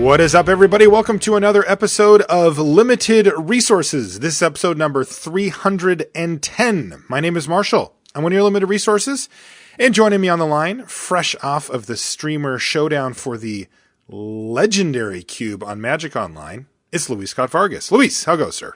What is up, everybody? Welcome to another episode of Limited Resources. This is episode number 310. My name is Marshall. I'm one of your Limited Resources. And joining me on the line, fresh off of the streamer showdown for the legendary cube on Magic Online, is Luis Scott-Vargas. Luis, how goes, sir?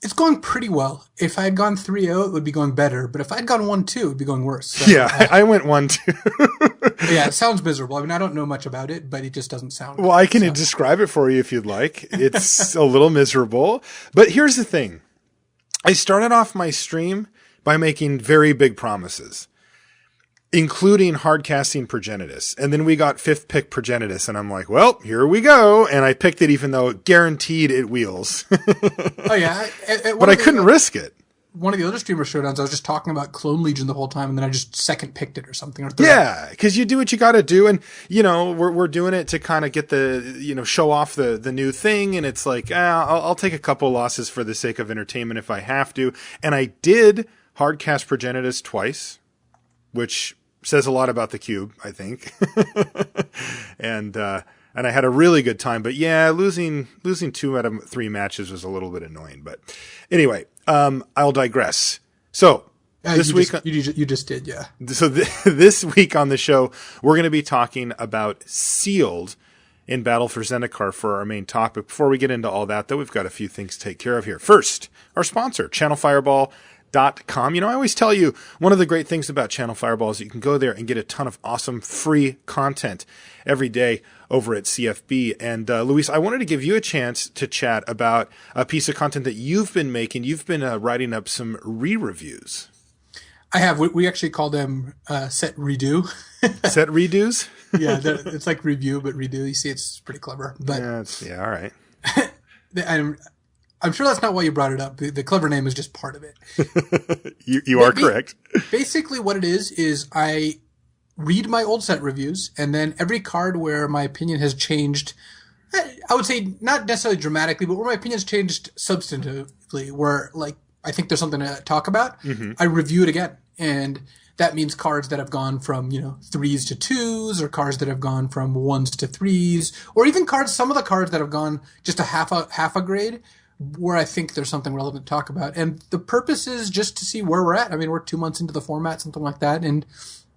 It's going pretty well. If I had gone 3-0, it would be going better. But if I had gone 1-2, it would be going worse. So, yeah, I went 1-2. Yeah, it sounds miserable. I mean, I don't know much about it, but it just doesn't sound well, I can describe it for you if you'd like. It's a little miserable. But here's the thing. I started off my stream by making very big promises, including hardcasting Progenitus. And then we got 5th pick Progenitus. And I'm like, well, here we go. And I picked it even though guaranteed it wheels. Oh, yeah. But I couldn't risk it. One of the other streamer showdowns, I was just talking about Clone Legion the whole time, and then I just second picked it or something. Or yeah, because you do what you got to do. And, you know, we're doing it to kind of get the, you know, show off the new thing. And it's like, I'll take a couple losses for the sake of entertainment if I have to. And I did hardcast Progenitus twice, which says a lot about the cube, I think. And I had a really good time, but yeah, losing 2 out of 3 matches was a little bit annoying, but anyway, I'll digress. So this week, you just did. Yeah. So this week on the show, we're going to be talking about Sealed in Battle for Zendikar for our main topic. Before we get into all that, though, we've got a few things to take care of here. First, our sponsor, ChannelFireball.com. You know, I always tell you one of the great things about Channel Fireball is that you can go there and get a ton of awesome free content every day over at CFB. And Luis, I wanted to give you a chance to chat about a piece of content that you've been making. You've been writing up some re-reviews. I have. We actually call them set redo. Set redos? Yeah, it's like review, but redo. You see, it's pretty clever. But yeah, all right. I'm sure that's not why you brought it up. The clever name is just part of it. You are correct. Basically what it is I read my old set reviews, and then every card where my opinion has changed, I would say not necessarily dramatically, but where my opinion has changed substantively, where like I think there's something to talk about, I review it again. And that means cards that have gone from, 3s to 2s, or cards that have gone from 1s to 3s, or even some of the cards that have gone just a half a grade, where I think there's something relevant to talk about. And the purpose is just to see where we're at. I mean, we're 2 months into the format, something like that, and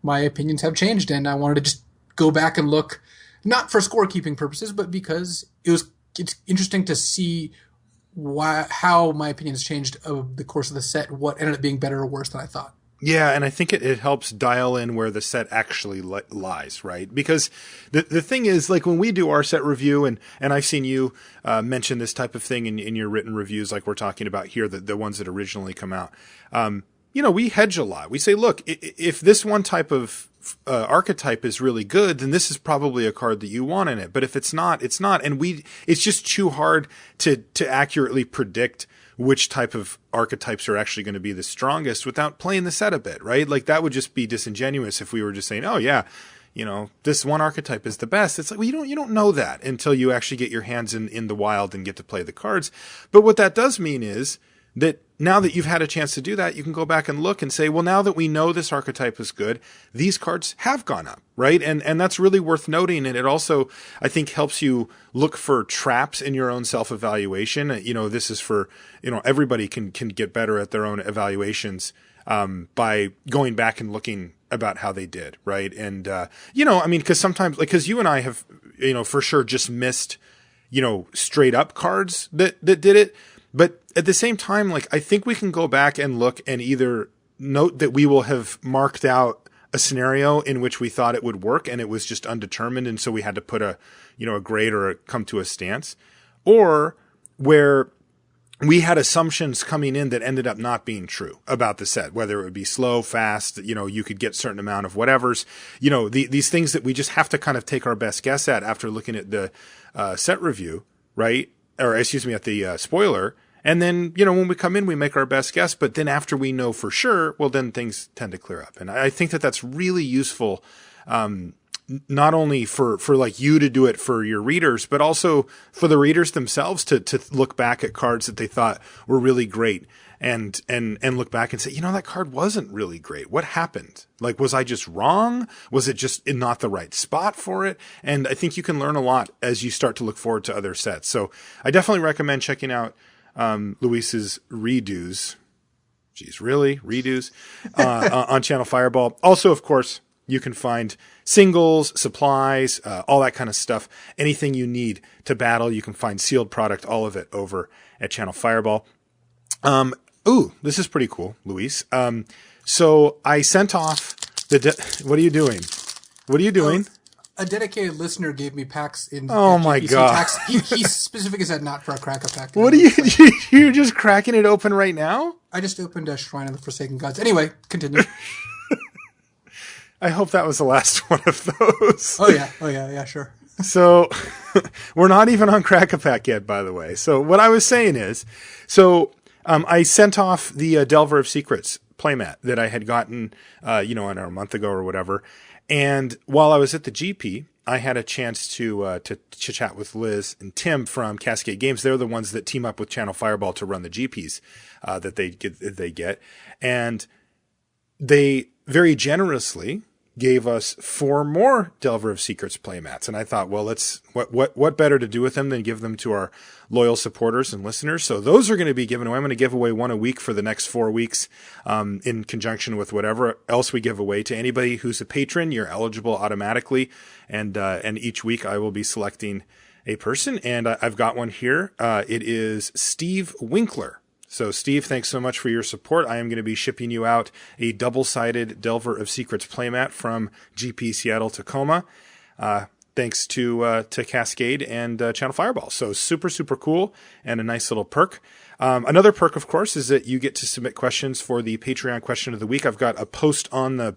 my opinions have changed, and I wanted to just go back and look, not for scorekeeping purposes, but because it's interesting to see how my opinion has changed over the course of the set, what ended up being better or worse than I thought. Yeah, and I think it helps dial in where the set actually lies, right? Because the thing is, like when we do our set review, and I've seen you mention this type of thing in your written reviews, like we're talking about here, the ones that originally come out. We hedge a lot. We say, look, if this one type of archetype is really good, then this is probably a card that you want in it. But if it's not, it's not. And it's just too hard to accurately predict which type of archetypes are actually going to be the strongest without playing the set a bit, right? Like that would just be disingenuous if we were just saying, oh yeah, this one archetype is the best. It's like, well, you don't know that until you actually get your hands in the wild and get to play the cards. But what that does mean is that now that you've had a chance to do that, you can go back and look and say, well, now that we know this archetype is good, these cards have gone up, right? And that's really worth noting. And it also, I think, helps you look for traps in your own self-evaluation. This is for, everybody can get better at their own evaluations by going back and looking about how they did, right? And, because sometimes, like, because you and I have, for sure just missed, straight up cards that did it. But at the same time, like, I think we can go back and look and either note that we will have marked out a scenario in which we thought it would work and it was just undetermined. And so we had to put a grade or come to a stance, or where we had assumptions coming in that ended up not being true about the set, whether it would be slow, fast, you could get a certain amount of whatevers, these things that we just have to kind of take our best guess at after looking at the set review, right? Or excuse me, at the spoiler. And then, when we come in, we make our best guess. But then after we know for sure, well, then things tend to clear up. And I think that that's really useful not only for like you to do it for your readers, but also for the readers themselves to look back at cards that they thought were really great and look back and say, you know, that card wasn't really great. What happened? Like, was I just wrong? Was it just not the right spot for it? And I think you can learn a lot as you start to look forward to other sets. So I definitely recommend checking out Luis's redos. Geez, really? Redos on Channel Fireball. Also, of course, you can find singles, supplies, all that kind of stuff. Anything you need to battle, you can find sealed product, all of it over at Channel Fireball. Ooh, this is pretty cool, Luis. So I sent off what are you doing? What are you doing? A dedicated listener gave me packs in. Oh my God. He specifically said not for a cracker pack. What are you're just cracking it open right now? I just opened a Shrine of the Forsaken Gods. Anyway, continue. I hope that was the last one of those. Oh yeah, sure. So we're not even on Crack-A-Pack yet, by the way. So what I was saying is, I sent off the Delver of Secrets playmat that I had gotten, a month ago or whatever. And while I was at the GP, I had a chance to chat with Liz and Tim from Cascade Games. They're the ones that team up with Channel Fireball to run the GPs that they get. And they very generously gave us 4 more Delver of Secrets playmats. And I thought, well, what better to do with them than give them to our loyal supporters and listeners. So those are going to be given away. I'm going to give away one a week for the next 4 weeks, in conjunction with whatever else we give away to anybody who's a patron. You're eligible automatically. And each week I will be selecting a person, and I've got one here. It is Steve Winkler. So, Steve, thanks so much for your support. I am going to be shipping you out a double-sided Delver of Secrets playmat from GP Seattle Tacoma, thanks to Cascade and Channel Fireball. So, super, super cool and a nice little perk. Another perk, of course, is that you get to submit questions for the Patreon question of the week. I've got a post on the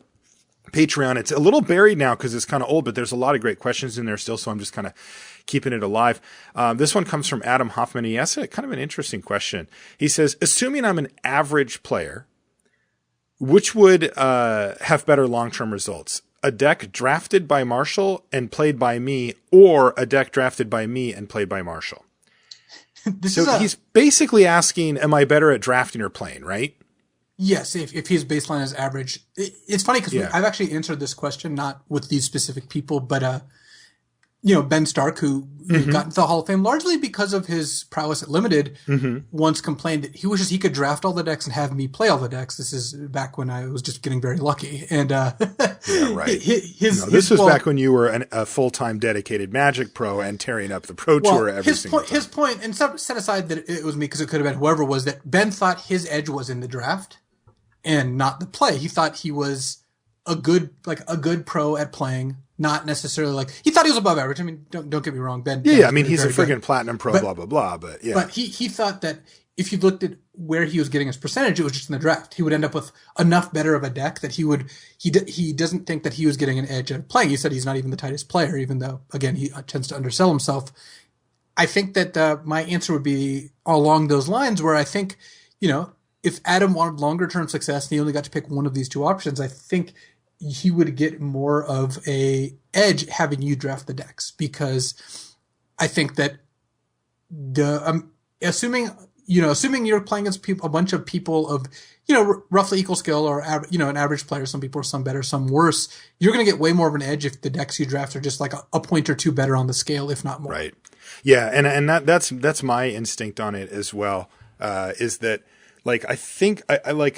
Patreon. It's a little buried now because it's kind of old, but there's a lot of great questions in there still, so I'm just kind of keeping it alive. This one comes from Adam Hoffman. He asked kind of an interesting question. He says, assuming I'm an average player, which would have better long-term results? A deck drafted by Marshall and played by me, or a deck drafted by me and played by Marshall? He's basically asking, am I better at drafting or playing, right? Yes, if his baseline is average. It's funny because I've actually answered this question, not with these specific people, but Ben Stark, who got into the Hall of Fame largely because of his prowess at Limited, once complained that he wishes he could draft all the decks and have me play all the decks. This is back when I was just getting very lucky. And yeah, right. This was back when you were a full-time dedicated Magic pro and tearing up the Pro Tour every single time. His point, and set aside that it was me because it could have been whoever, was that Ben thought his edge was in the draft and not the play. He thought he was a good pro at playing. Not necessarily he thought he was above average. I mean, don't get me wrong, Ben. Yeah, I mean, he's a friggin' platinum pro, blah, blah, blah, but yeah. But he thought that if you looked at where he was getting his percentage, it was just in the draft. He would end up with enough better of a deck that he doesn't think that he was getting an edge at playing. He said he's not even the tightest player, even though, again, he tends to undersell himself. I think that my answer would be along those lines, where I think, if Adam wanted longer term success and he only got to pick one of these two options, I think he would get more of a edge having you draft the decks, because I think that assuming you're playing against a bunch of people of, roughly equal skill, or, an average player, some people are some better, some worse, you're going to get way more of an edge if the decks you draft are just like a point or two better on the scale, if not more. Right. Yeah. And that's my instinct on it as well. Is that I think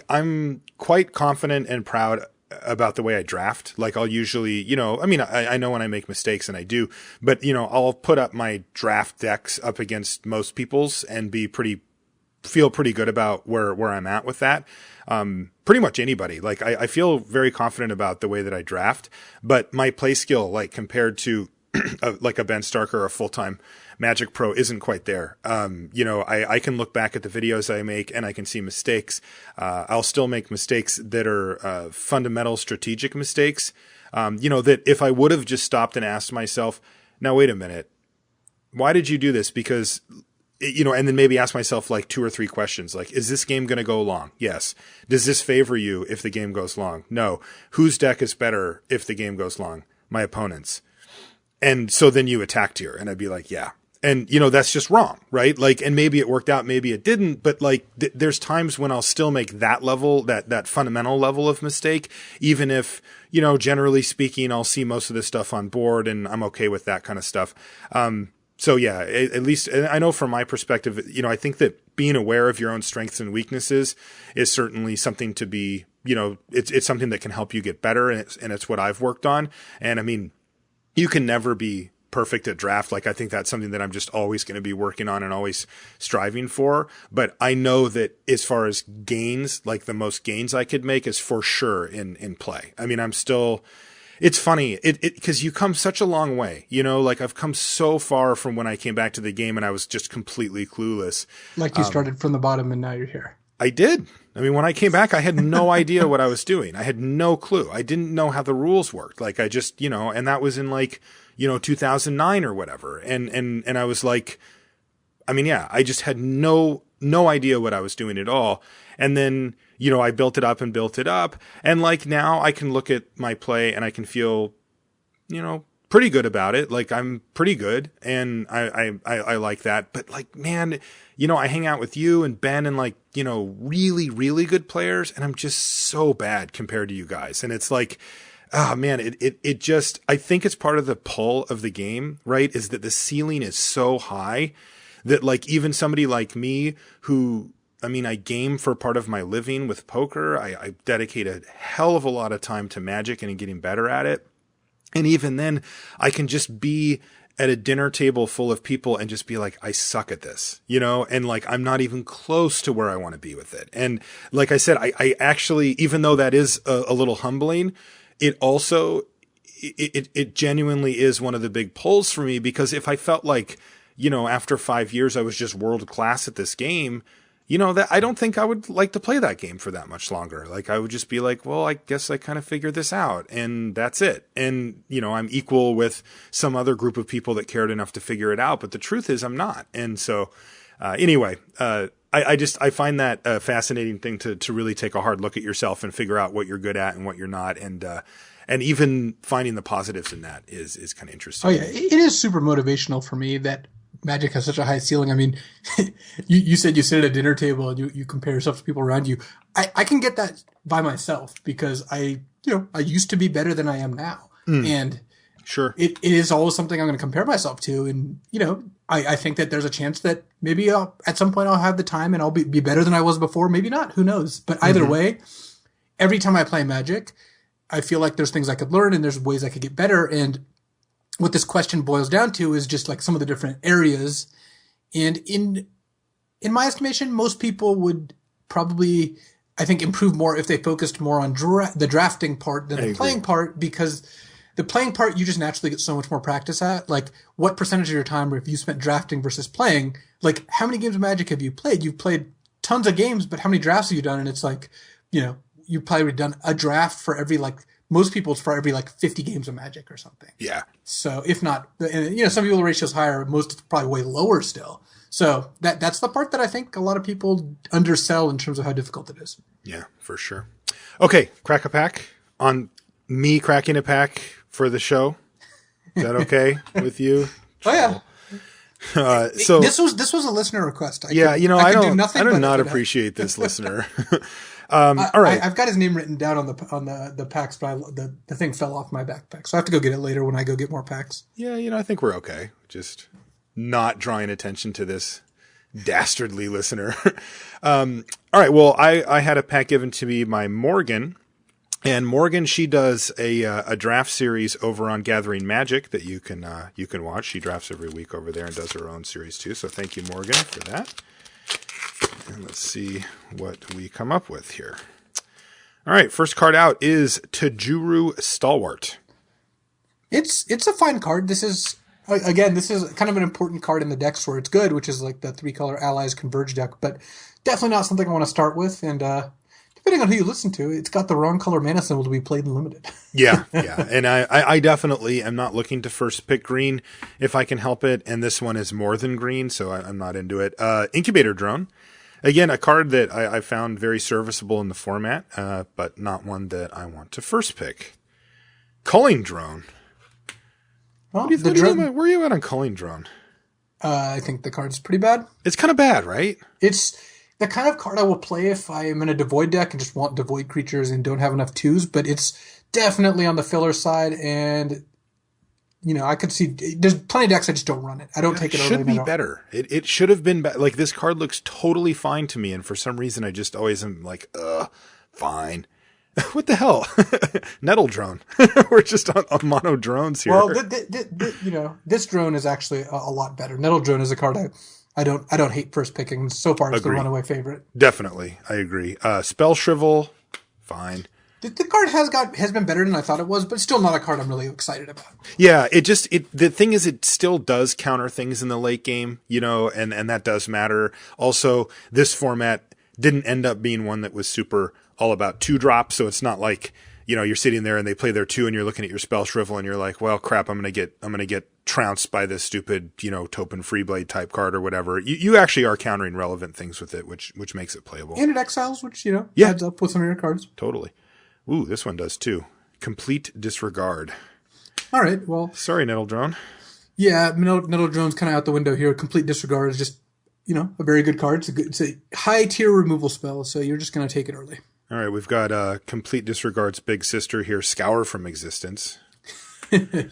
I'm quite confident and proud about the way I draft. I'll usually, I know when I make mistakes, and I do, but I'll put up my draft decks up against most people's and feel pretty good about where I'm at with that. Pretty much anybody. I feel very confident about the way that I draft, but my play skill, compared to a Ben Stark or a full-time Magic pro, isn't quite there. I can look back at the videos I make and I can see mistakes. I'll still make mistakes that are fundamental strategic mistakes. That if I would have just stopped and asked myself, now wait a minute, why did you do this? Because, and then maybe ask myself 2 or 3 questions. Is this game going to go long? Yes. Does this favor you if the game goes long? No. Whose deck is better if the game goes long? my opponents. And so then you attacked here, and I'd be like, yeah. And, you know, that's just wrong, right? Like, and maybe it worked out, maybe it didn't, but like, there's times when I'll still make that level, that fundamental level of mistake, even if, you know, generally speaking, I'll see most of this stuff on board and I'm okay with that kind of stuff. So yeah, at least I know from my perspective, you know, I think that being aware of your own strengths and weaknesses is certainly something to be, you know, it's something that can help you get better. And it's what I've worked on. And I mean, you can never be perfect at draft. Like, I think that's something that I'm just always going to be working on and always striving for. But I know that as far as gains, like the most gains I could make is for sure in play. I mean, I'm still, it's funny because you come such a long way, you know, like I've come so far from when I came back to the game and I was just completely clueless. Like you started from the bottom and now you're here. I did. I mean, when I came back, I had no idea what I was doing. I had no clue. I didn't know how the rules worked. Like, I just, you know, and that was in like, you know, 2009 or whatever. And I was like, I mean, yeah, I just had no idea what I was doing at all. And then, you know, I built it up and built it up. And like now I can look at my play and I can feel, you know, pretty good about it. Like, I'm pretty good and I like that. But like, man, you know, I hang out with you and Ben and like, you know, really, really good players. And I'm just so bad compared to you guys. And it's like, oh man, it just, I think it's part of the pull of the game, right? Is that the ceiling is so high that like even somebody like me who, I mean, I game for part of my living with poker. I dedicate a hell of a lot of time to Magic and getting better at it. And even then I can just be at a dinner table full of people and just be like, I suck at this, you know? And like, I'm not even close to where I want to be with it. And like I said, I actually, even though that is a little humbling, it also, it genuinely is one of the big pulls for me, because if I felt like, you know, after 5 years, I was just world class at this game, you know, that I don't think I would like to play that game for that much longer. Like, I would just be like, well, I guess I kind of figured this out and that's it. And, you know, I'm equal with some other group of people that cared enough to figure it out. But the truth is I'm not. And so, anyway, I find that a fascinating thing to really take a hard look at yourself and figure out what you're good at and what you're not. And even finding the positives in that is kind of interesting. Oh yeah. It is super motivational for me that Magic has such a high ceiling. I mean, you said you sit at a dinner table and you compare yourself to people around you. I can get that by myself because I used to be better than I am now. And sure, it is always something I'm going to compare myself to. And, you know, I think that there's a chance that maybe at some point I'll have the time and I'll be better than I was before. Maybe not. Who knows? But either way, every time I play Magic, I feel like there's things I could learn and there's ways I could get better. And what this question boils down to is just like some of the different areas. And in my estimation, most people would probably, I think, improve more if they focused more on the drafting part than the playing part, because the playing part you just naturally get so much more practice at. Like, what percentage of your time have you spent drafting versus playing? Like, how many games of Magic have you played? You've played tons of games, but how many drafts have you done? And it's like, you know, you've probably done a draft for every, like, most people it's for every like 50 games of Magic or something. Yeah. So if not, and, you know, some people the ratio's higher, most it's probably way lower still. So that's the part that I think a lot of people undersell in terms of how difficult it is. Yeah, for sure. Okay, crack a pack on me cracking a pack for the show. Is that okay with you? Oh yeah. So this was a listener request. I do not appreciate this, listener. All right. I've got his name written down on the packs, but the thing fell off my backpack, so I have to go get it later when I go get more packs. Yeah, you know, I think we're okay. Just not drawing attention to this dastardly listener. All right. Well, I had a pack given to me by Morgan. And Morgan, she does a draft series over on Gathering Magic that you can watch. She drafts every week over there and does her own series too. So thank you, Morgan, for that. And let's see what we come up with here. All right, first card out is Tajuru Stalwart. It's a fine card. This is kind of an important card in the decks where it's good, which is like the 3-color Allies Converge deck, but definitely not something I want to start with. And depending on who you listen to, it's got the wrong color mana symbol to be played in Limited. Yeah. And I definitely am not looking to first pick green if I can help it, and this one is more than green, so I'm not into it. Incubator Drone. Again, a card that I found very serviceable in the format, but not one that I want to first pick. Culling Drone. Well, Where are you at on Culling Drone? I think the card's pretty bad. It's kind of bad, right? It's the kind of card I will play if I am in a devoid deck and just want devoid creatures and don't have enough twos, but it's definitely on the filler side, and I could see there's plenty of decks I just don't run it. I don't take it. It should be better. It should have been like this card looks totally fine to me, and for some reason I just always am like, fine. What the hell? Nettle drone. We're just on mono drones here. Well, this drone is actually a lot better. Nettle drone is a card I don't hate first picking. So far, it's the runaway favorite. Definitely, I agree. Spell Shrivel, fine. The card has been better than I thought it was, but still not a card I'm really excited about. Yeah, the thing is, it still does counter things in the late game, and that does matter. Also, this format didn't end up being one that was super all about 2-drop, so it's not like, you're sitting there and they play their 2 and you're looking at your Spell Shrivel and you're like, well, crap, I'm gonna get trounced by this stupid, Topin Freeblade type card or whatever. You actually are countering relevant things with it, which makes it playable. And it exiles, which, adds up with some of your cards. Totally. Ooh, this one does too. Complete Disregard. All right, well. Sorry, Nettle Drone. Yeah, Nettle Drone's kind of out the window here. Complete Disregard is just, a very good card. It's a high tier removal spell, so you're just going to take it early. All right, we've got Complete Disregard's big sister here, Scour from Existence.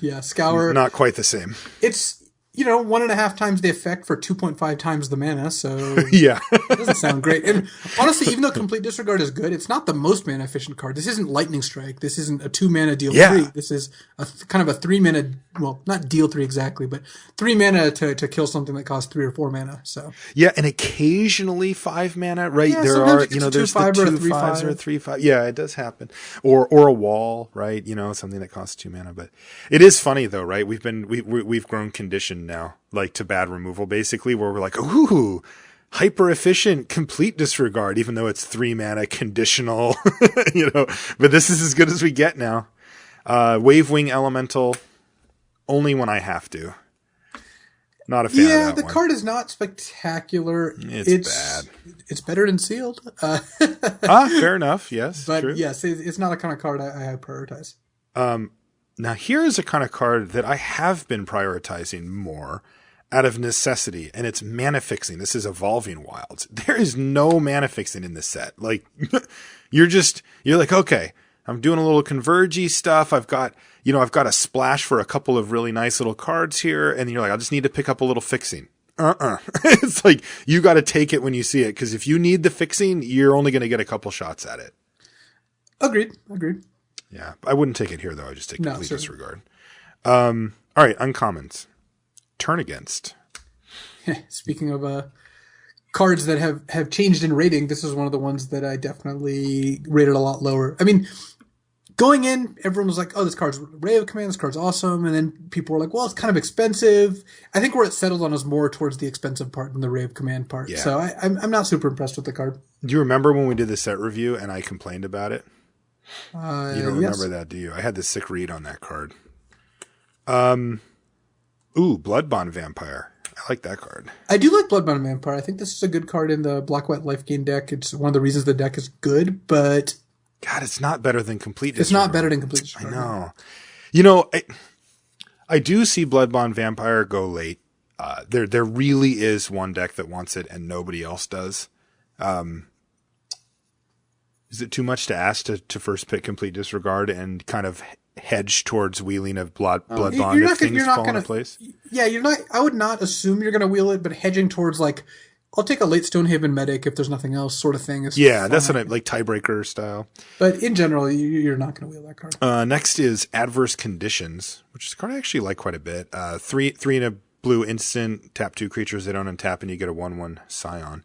Yeah, Scour. Not quite the same. It's, 1.5 times the effect for 2.5 times the mana, so yeah. It doesn't sound great. And honestly, even though Complete Disregard is good, it's not the most mana efficient card. This isn't Lightning Strike. This isn't a 2 mana deal 3. This is kind of a 3 mana, well, not deal 3 exactly, but 3 mana to kill something that costs 3 or 4 mana. So yeah, and occasionally 5 mana, right? Yeah, there are, there's the 2 5s or a 3/5. Yeah, it does happen. Or a wall, right? Something that costs 2 mana. But it is funny though, right? We've grown conditioned now, like to bad removal, basically, where we're like, ooh, hyper efficient Complete Disregard, even though it's 3 mana conditional, but this is as good as we get now. Wavewing Elemental, only when I have to. Not a fan of that one. Yeah, the one. card is not spectacular. It's bad. It's better than Sealed. Fair enough. Yes, but true. yes, it's not a kind of card I prioritize. Now, here's a kind of card that I have been prioritizing more out of necessity, and it's mana fixing. This is Evolving Wilds. There is no mana fixing in this set. Like, you're like, okay, I'm doing a little convergy stuff. I've got a splash for a couple of really nice little cards here, and you're like, I just need to pick up a little fixing. It's like, you got to take it when you see it, because if you need the fixing, you're only going to get a couple shots at it. Agreed. Yeah, I wouldn't take it here, though. I just take Complete Disregard. All right, uncommons. Turn Against. Speaking of cards that have changed in rating, this is one of the ones that I definitely rated a lot lower. I mean, going in, everyone was like, oh, this card's Ray of Command, this card's awesome. And then people were like, well, it's kind of expensive. I think where it settled on is more towards the expensive part than the Ray of Command part. Yeah. So I'm not super impressed with the card. Do you remember when we did the set review and I complained about it? You don't remember that, do you? I had this sick read on that card. Bloodbond Vampire. I like that card. I do like Bloodbond Vampire. I think this is a good card in the Black White Life Gain deck. It's one of the reasons the deck is good, but God, it's not better than Complete Disregard. It's not better than Complete Disregard. I know. I do see Bloodbond Vampire go late. There really is one deck that wants it and nobody else does. Is it too much to ask to first pick Complete Disregard and kind of hedge towards wheeling of Bloodbond if things fall into place? Yeah, you're not. I would not assume you're going to wheel it, but hedging towards like, I'll take a late Stonehaven Medic if there's nothing else, sort of thing. That's what I like, tiebreaker style. But in general, you're not going to wheel that card. Next is Adverse Conditions, which is a card I actually like quite a bit. 3 and a blue instant, tap 2 creatures, they don't untap, and you get a 1/1 Scion.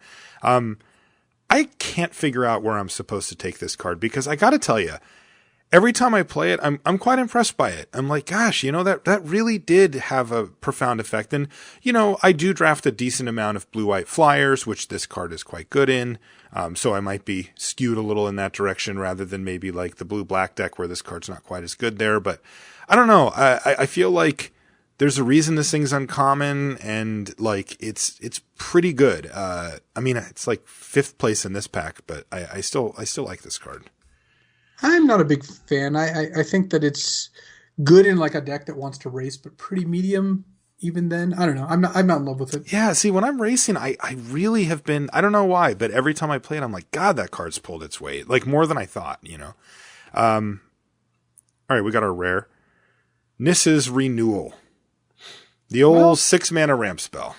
I can't figure out where I'm supposed to take this card because I got to tell you, every time I play it, I'm quite impressed by it. I'm like, gosh, that really did have a profound effect. And, I do draft a decent amount of blue-white flyers, which this card is quite good in. So I might be skewed a little in that direction rather than maybe like the blue-black deck where this card's not quite as good there. But I don't know. I feel like there's a reason this thing's uncommon and like it's pretty good. It's like 5th place in this pack, but I still like this card. I'm not a big fan. I think that it's good in like a deck that wants to race, but pretty medium even then. I don't know. I'm not in love with it. Yeah, see, when I'm racing, I really have been, I don't know why, but every time I play it, I'm like, God, that card's pulled its weight. Like, more than I thought, you know? All right, we got our rare. Nissa's Renewal. The old 6-mana ramp spell.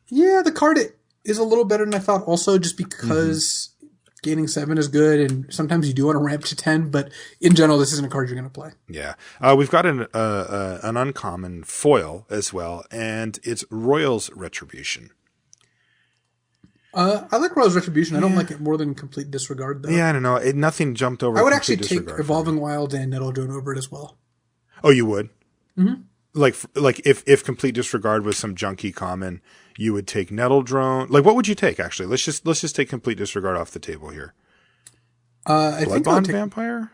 Yeah, the card is a little better than I thought also, just because gaining 7 is good, and sometimes you do want to ramp to 10, but in general, this isn't a card you're going to play. Yeah. We've got an uncommon foil as well, and it's Royal's Retribution. I like Royal's Retribution. I don't like it more than Complete Disregard, though. Yeah, I don't know. Nothing jumped over. I would actually take Evolving Wild and Nettle Drone over it as well. Oh, you would? Mm-hmm. Like if Complete Disregard was some junky common, you would take Nettle Drone. Like, what would you take, actually? Let's just take Complete Disregard off the table here. I think Bloodbond Vampire?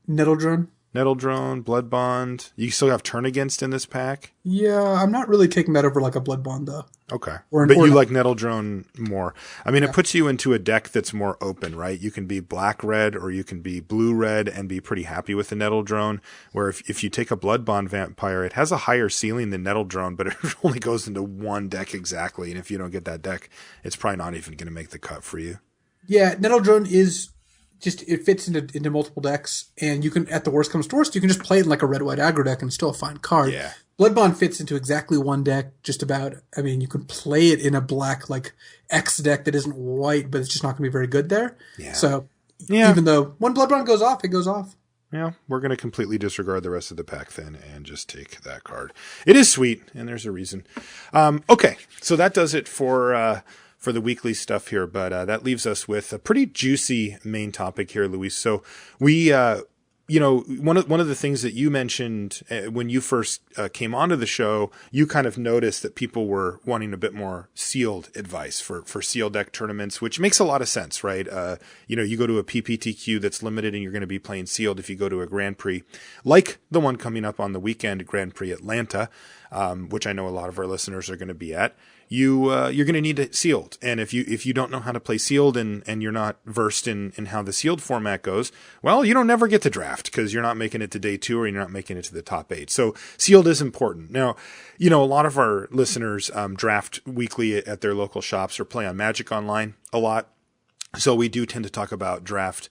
Nettle Drone. Nettle Drone, Blood Bond. You still have Turn Against in this pack? Yeah, I'm not really taking that over like a Blood Bond, though. Okay. But you like Nettle Drone more. I mean, it puts you into a deck that's more open, right? You can be black-red or you can be blue-red and be pretty happy with the Nettle Drone, where if you take a Blood Bond Vampire, it has a higher ceiling than Nettle Drone, but it only goes into one deck exactly, and if you don't get that deck, it's probably not even going to make the cut for you. Yeah, Nettle Drone is... it fits into multiple decks, and you can, at the worst comes to worst, you can just play it in like a red-white aggro deck and it's still a fine card. Yeah. Blood Bond fits into exactly one deck, just about. I mean, you can play it in a black, like, X deck that isn't white, but it's just not going to be very good there. Yeah. So, even though when Blood Bond goes off, it goes off. Yeah, we're going to completely disregard the rest of the pack then and just take that card. It is sweet, and there's a reason. Okay, so that does it for the weekly stuff here, but that leaves us with a pretty juicy main topic here, Luis. So we, one of the things that you mentioned when you first came onto the show, you kind of noticed that people were wanting a bit more sealed advice for sealed deck tournaments, which makes a lot of sense, right? You go to a PPTQ that's limited and you're going to be playing sealed if you go to a Grand Prix, like the one coming up on the weekend, Grand Prix Atlanta, which I know a lot of our listeners are going to be at. You're going to need it sealed. And if you don't know how to play sealed and you're not versed in how the sealed format goes, well, you don't never get to draft because you're not making it to day 2 or you're not making it to the top 8. So sealed is important. Now, a lot of our listeners draft weekly at their local shops or play on Magic Online a lot. So we do tend to talk about draft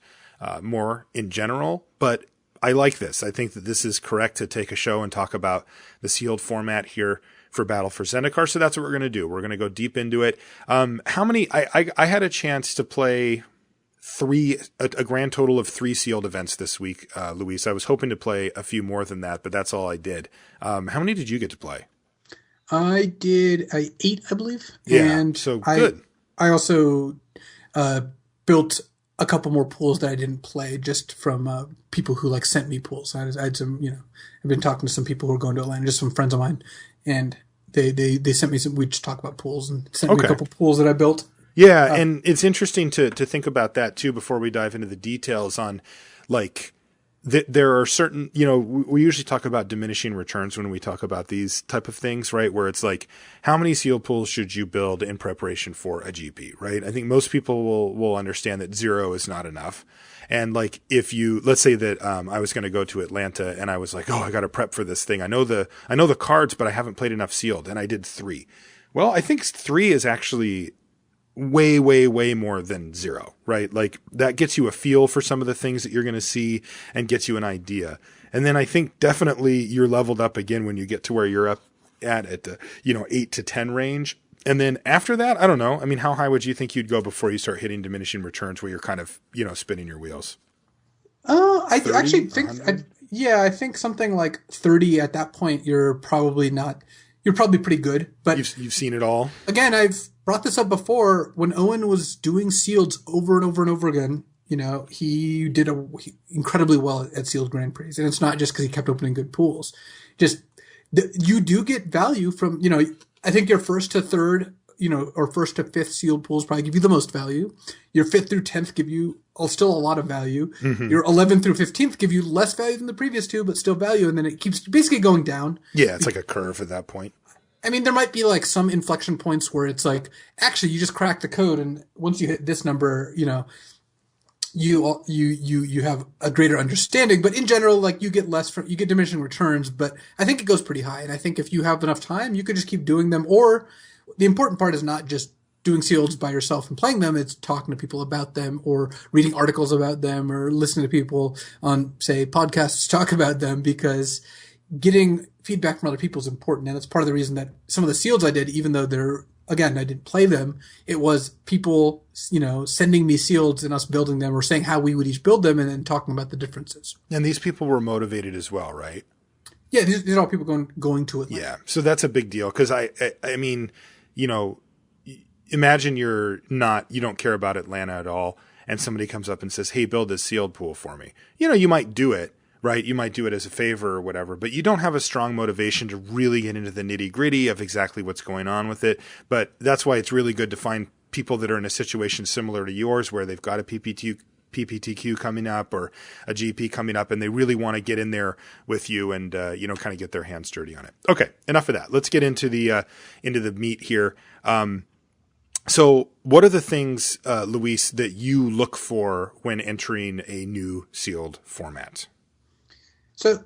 more in general, but I like this. I think that this is correct to take a show and talk about the sealed format here for Battle for Zendikar. So that's what we're going to do. We're going to go deep into it. How many, I had a chance to play a grand total of 3 sealed events this week, Luis. I was hoping to play a few more than that, but that's all I did. How many did you get to play? I did 8, I believe. Yeah, and so good. I also built a couple more pools that I didn't play just from people who like sent me pools. I had some, I've been talking to some people who are going to Atlanta, just some friends of mine, and they sent me some. We just talk about pools and sent me a couple pools that I built. Yeah, and it's interesting to think about that too before we dive into the details on like. There are certain, we usually talk about diminishing returns when we talk about these type of things, right? Where it's like, how many sealed pools should you build in preparation for a GP, right? I think most people will understand that 0 is not enough. And like, let's say that, I was going to go to Atlanta and I was like, I got to prep for this thing. I know the cards, but I haven't played enough sealed, and I did 3. Well, I think 3 is actually way, way, way more than 0, right? Like that gets you a feel for some of the things that you're going to see and gets you an idea. And then I think definitely you're leveled up again when you get to where you're up at the, 8 to 10 range. And then after that, I don't know. I mean, how high would you think you'd go before you start hitting diminishing returns where you're kind of, spinning your wheels? I actually think, I think something like 30 at that point, you're probably pretty good, but you've seen it all. Again, I've brought this up before. When Owen was doing sealeds over and over and over again, he did incredibly well at sealed Grand Prix, and it's not just because he kept opening good pools. Just you do get value from I think your first to third, or first to fifth sealed pools probably give you the most value. Your 5th through 10th give you still a lot of value. Mm-hmm. Your 11th through 15th give you less value than the previous 2, but still value, and then it keeps basically going down. Yeah, it's like a curve at that point. I mean, there might be like some inflection points where it's like, actually, you just cracked the code, and once you hit this number, you have a greater understanding. But in general, like you get you get diminishing returns. But I think it goes pretty high. And I think if you have enough time, you could just keep doing them. Or the important part is not just doing sealeds by yourself and playing them. It's talking to people about them, or reading articles about them, or listening to people on, say, podcasts talk about them, because getting feedback from other people is important. And it's part of the reason that some of the sealeds I did, even though I didn't play them, it was people, sending me sealeds and us building them, or saying how we would each build them, and then talking about the differences. And these people were motivated as well, right? Yeah, these are all people going to it. Yeah. So that's a big deal. Cause I mean, imagine you don't care about Atlanta at all, and somebody comes up and says, hey, build this sealed pool for me. You might do it, right? You might do it as a favor or whatever, but you don't have a strong motivation to really get into the nitty gritty of exactly what's going on with it. But that's why it's really good to find people that are in a situation similar to yours, where they've got a PPTQ coming up or a GP coming up, and they really want to get in there with you and, kind of get their hands dirty on it. Okay. Enough of that. Let's get into the meat here. So what are the things, Luis, that you look for when entering a new sealed format? So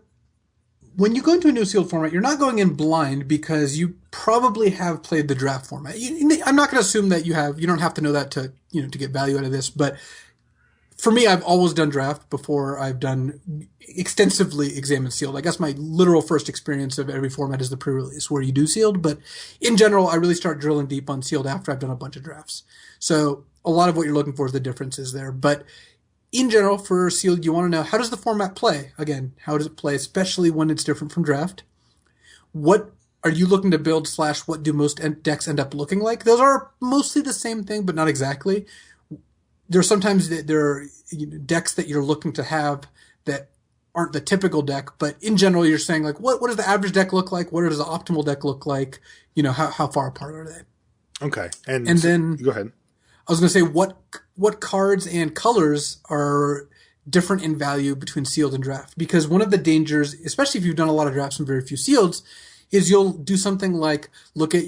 when you go into a new sealed format, you're not going in blind, because you probably have played the draft format. I'm not going to assume that you don't have to know that to get value out of this. But for me, I've always done draft before I've done extensively examined sealed. I guess my literal first experience of every format is the pre-release, where you do sealed. But in general, I really start drilling deep on sealed after I've done a bunch of drafts. So a lot of what you're looking for is the differences there. But in general, for sealed, you want to know, how does the format play? Again, how does it play, especially when it's different from draft? What are you looking to build / what do most decks end up looking like? Those are mostly the same thing, but not exactly. There are sometimes decks that you're looking to have that aren't the typical deck, but in general, you're saying, like, what does the average deck look like? What does the optimal deck look like? How far apart are they? Okay. And then go ahead. I was going to say, what cards and colors are different in value between sealed and draft? Because one of the dangers, especially if you've done a lot of drafts and very few sealeds, is you'll do something like look at,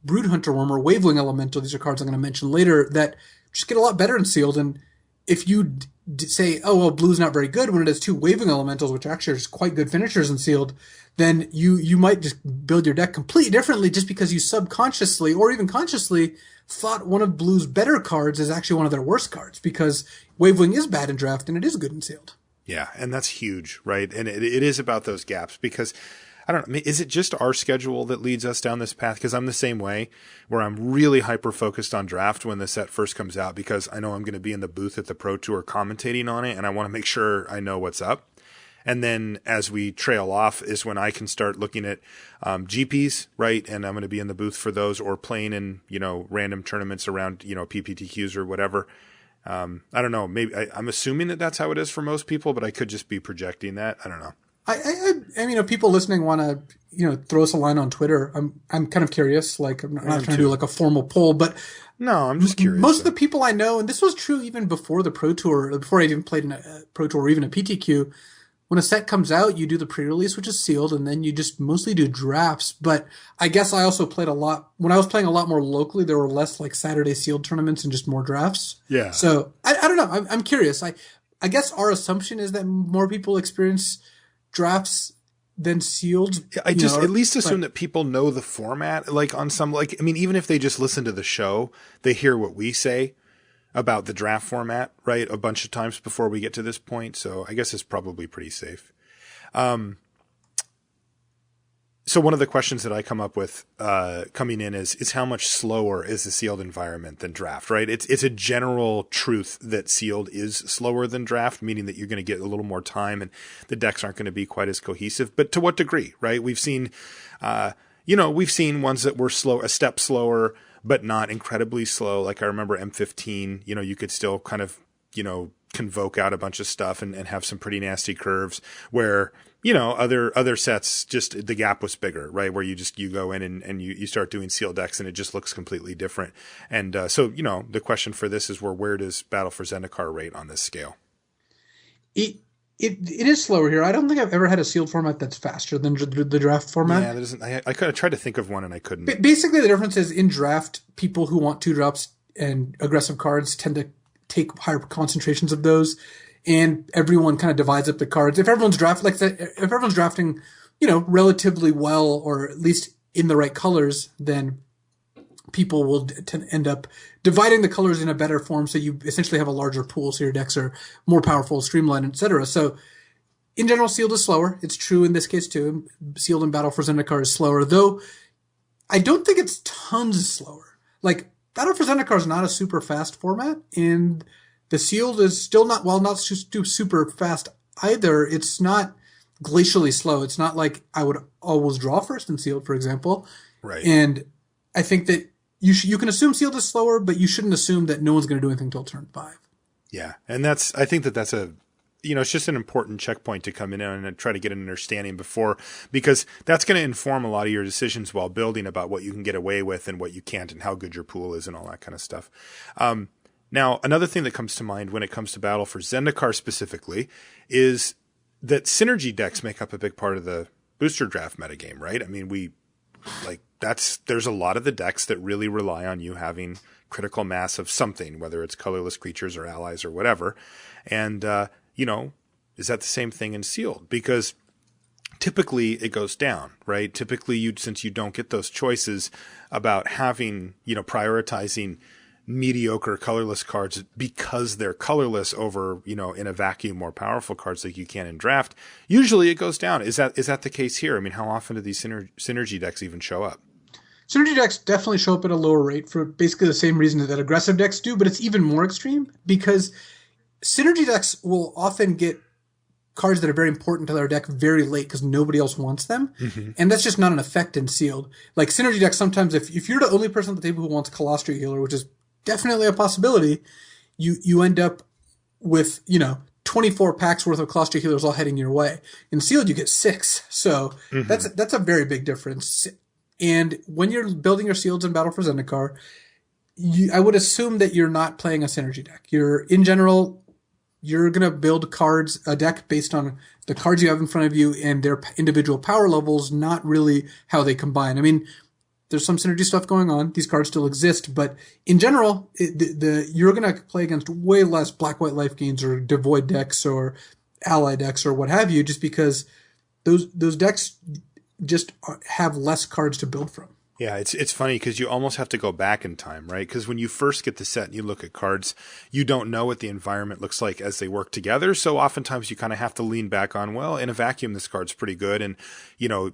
Brood Hunter Worm or Wavewing Elemental. These are cards I'm going to mention later that just get a lot better in sealed. And if you say, oh, well, blue's not very good, when it has 2 Waving Elementals, which actually are just quite good finishers in sealed, then you might just build your deck completely differently, just because you subconsciously or even consciously thought one of blue's better cards is actually one of their worst cards, because Wavewing is bad in draft and it is good in sealed. Yeah, and that's huge, right? And it is about those gaps, because I don't know, is it just our schedule that leads us down this path? Because I'm the same way, where I'm really hyper-focused on draft when the set first comes out, because I know I'm going to be in the booth at the Pro Tour commentating on it, and I want to make sure I know what's up. And then as we trail off is when I can start looking at GPs, right? And I'm going to be in the booth for those, or playing in, random tournaments around, PPTQs or whatever. I don't know. Maybe I'm assuming that that's how it is for most people, but I could just be projecting that. I don't know. I mean, if people listening want to, throw us a line on Twitter, I'm kind of curious. Like, I'm not trying to do like a formal poll, but no, I'm just curious. Most of the people I know, and this was true even before the Pro Tour, before I even played in a Pro Tour or even a PTQ, when a set comes out, you do the pre-release, which is sealed, and then you just mostly do drafts. But I guess I also played a lot. When I was playing a lot more locally, there were less like Saturday sealed tournaments and just more drafts. Yeah. So I don't know. I'm curious. I guess our assumption is that more people experience drafts than sealed. I just at least assume that people know the format. Like on some, like, I mean, even if they just listen to the show, they hear what we say about the draft format, right, a bunch of times before we get to this point. So I guess it's probably pretty safe. So one of the questions that I come up with coming in is how much slower is the sealed environment than draft, right? It's a general truth that sealed is slower than draft, meaning that you're going to get a little more time and the decks aren't going to be quite as cohesive. But to what degree, right? We've seen ones that were a step slower, but not incredibly slow. Like I remember M15, you could still kind of, convoke out a bunch of stuff and have some pretty nasty curves where, other sets, just the gap was bigger, right? Where you go in and you start doing sealed decks and it just looks completely different. And so, the question for this is where does Battle for Zendikar rate on this scale? It is slower here. I don't think I've ever had a sealed format that's faster than the draft format. Yeah, that isn't. I could have tried to think of one and I couldn't. But basically, the difference is in draft, people who want 2 drops and aggressive cards tend take higher concentrations of those, and everyone kind of divides up the cards. If everyone's drafting, relatively well, or at least in the right colors, then people will end up dividing the colors in a better form, so you essentially have a larger pool, so your decks are more powerful, streamlined, etc. So in general, Sealed is slower. It's true in this case too. Sealed in Battle for Zendikar is slower, though I don't think it's tons slower. Like, Battle for Zendikar is not a super fast format, and the Sealed is still not super fast either. It's not glacially slow. It's not like I would always draw first in Sealed, for example. Right. And I think that you can assume Sealed is slower, but you shouldn't assume that no one's going to do anything until turn 5. Yeah. And I think that's it's just an important checkpoint to come in and try to get an understanding because that's going to inform a lot of your decisions while building about what you can get away with and what you can't and how good your pool is and all that kind of stuff. Now, another thing that comes to mind when it comes to Battle for Zendikar specifically is that synergy decks make up a big part of the booster draft metagame, right? I mean, there's a lot of the decks that really rely on you having critical mass of something, whether it's colorless creatures or allies or whatever. And, is that the same thing in Sealed? Because typically it goes down, right? Typically since you don't get those choices about having, prioritizing mediocre colorless cards because they're colorless over, in a vacuum, more powerful cards like you can in draft, usually it goes down. Is that the case here? I mean, how often do these synergy decks even show up? Synergy decks definitely show up at a lower rate for basically the same reason that aggressive decks do, but it's even more extreme because synergy decks will often get cards that are very important to their deck very late because nobody else wants them. Mm-hmm. And that's just not an effect in Sealed. Like, synergy decks, sometimes if you're the only person at the table who wants Colostria Healer, which is definitely a possibility, you end up with, 24 packs worth of Colostria Healers all heading your way. In Sealed, you get 6. So that's a very big difference. And when you're building your Sealeds in Battle for Zendikar, I would assume that you're not playing a synergy deck. In general, you're going to build a deck based on the cards you have in front of you and their individual power levels, not really how they combine. I mean, there's some synergy stuff going on. These cards still exist, but in general, you're going to play against way less black-white life gains or devoid decks or ally decks or what have you, just because those decks just have less cards to build from. Yeah, it's funny because you almost have to go back in time, right? Because when you first get the set and you look at cards, you don't know what the environment looks like as they work together. So oftentimes you kind of have to lean back on, well, in a vacuum, this card's pretty good. And,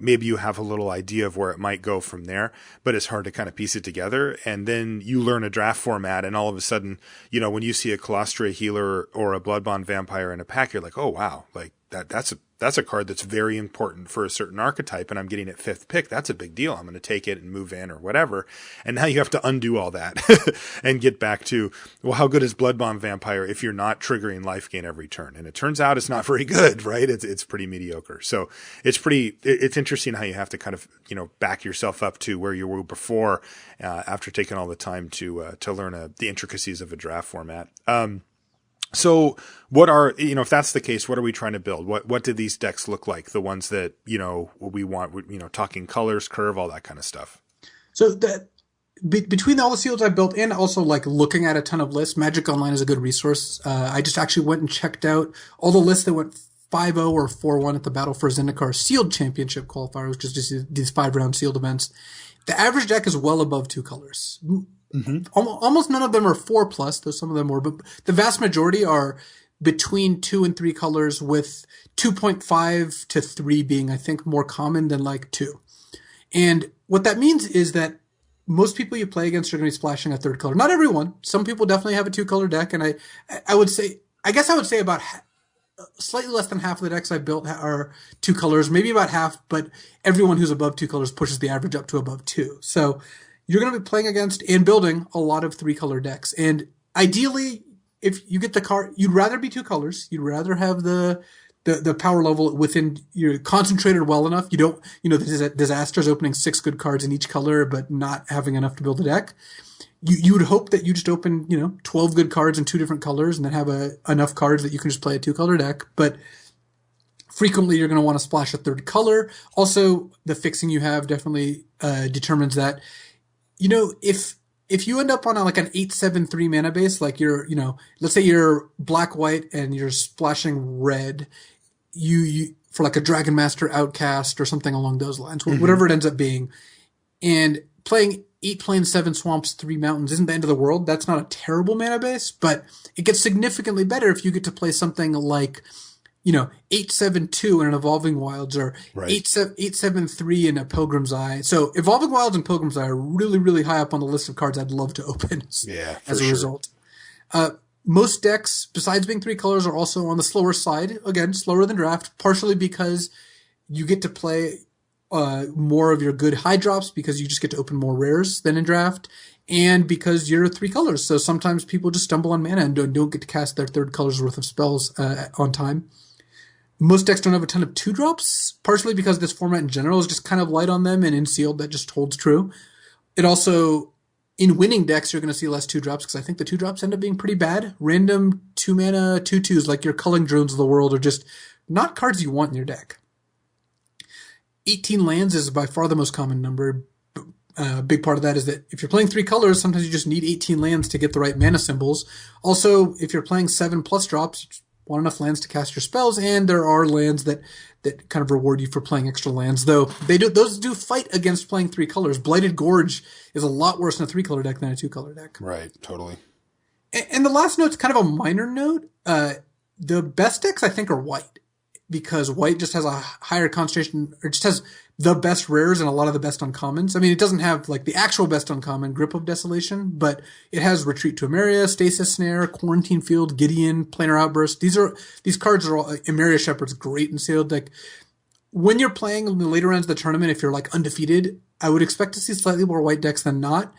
maybe you have a little idea of where it might go from there, but it's hard to kind of piece it together. And then you learn a draft format and all of a sudden, when you see a Colostria Healer or a Bloodbond Vampire in a pack, you're like, oh, wow, like that's a card that's very important for a certain archetype, and I'm getting it 5th pick. That's a big deal. I'm going to take it and move in or whatever. And now you have to undo all that and get back to, well, how good is Bloodbond Vampire if you're not triggering life gain every turn? And it turns out it's not very good, right? It's pretty mediocre. So it's interesting how you have to kind of, back yourself up to where you were before, after taking all the time to learn the intricacies of a draft format. So what if that's the case, what are we trying to build? What do these decks look like? The ones that, we want, talking colors, curve, all that kind of stuff. So between all the Seals I built and also like looking at a ton of lists, Magic Online is a good resource. I just actually went and checked out all the lists that went 5-0 or 4-1 at the Battle for Zendikar Sealed Championship qualifier, which is just these 5-round sealed events. The average deck is well above 2 colors. Mm-hmm. Almost none of them are 4+, though some of them were, but the vast majority are between 2 and 3 colors, with 2.5 to 3 being, I think, more common than like 2. And what that means is that most people you play against are going to be splashing a 3rd color. Not everyone. Some people definitely have a 2-color deck, and I would say about slightly less than half of the decks I built are 2 colors, maybe about half, but everyone who's above 2 colors pushes the average up to above 2. So you're going to be playing against and building a lot of 3-color decks. And ideally, if you get the card, you'd rather be 2 colors. You'd rather have the power level within, you're concentrated well enough. You don't, the Disaster's opening 6 good cards in each color, but not having enough to build a deck. You would hope that you just open, 12 good cards in 2 different colors and then have enough cards that you can just play a 2-color deck. But frequently you're going to want to splash a 3rd color. Also, the fixing you have definitely determines that. If if you end up on like an 8/7/3 mana base, like let's say you're black white and you're splashing red, you for like a Dragon Master Outcast or something along those lines, whatever it ends up being, and playing 8 plains, 7 swamps, 3 mountains isn't the end of the world. That's not a terrible mana base, but it gets significantly better if you get to play something like 8/7/2 in an Evolving Wilds, or 8/7/3 in a Pilgrim's Eye. So Evolving Wilds and Pilgrim's Eye are really, really high up on the list of cards I'd love to open as a result. Most decks, besides being 3 colors, are also on the slower side. Again, slower than draft, partially because you get to play more of your good high drops because you just get to open more rares than in draft, and because you're 3 colors. So sometimes people just stumble on mana and don't get to cast their 3rd color's worth of spells on time. Most decks don't have a ton of 2-drops, partially because this format in general is just kind of light on them, and in Sealed that just holds true. It also, in winning decks, you're going to see less 2-drops because I think the 2-drops end up being pretty bad. Random 2-mana 2/2s like your Culling Drones of the world are just not cards you want in your deck. 18 lands is by far the most common number. A big part of that is that if you're playing 3 colors, sometimes you just need 18 lands to get the right mana symbols. Also, if you're playing 7+ drops, you want enough lands to cast your spells, and there are lands that kind of reward you for playing extra lands, though those do fight against playing 3 colors. Blighted Gorge is a lot worse in a 3-color deck than a 2-color deck. Right, totally. And the last note's kind of a minor note. The best decks, I think, are white, because white just has a higher concentration, or just has the best rares and a lot of the best uncommons. I mean, it doesn't have like the actual best uncommon, Grip of Desolation, but it has Retreat to Emeria, Stasis Snare, Quarantine Field, Gideon, Planar Outburst. These cards are all, Emeria Shepherd's great in Sealed. Like, when you're playing in the later rounds of the tournament, if you're like undefeated, I would expect to see slightly more white decks than not.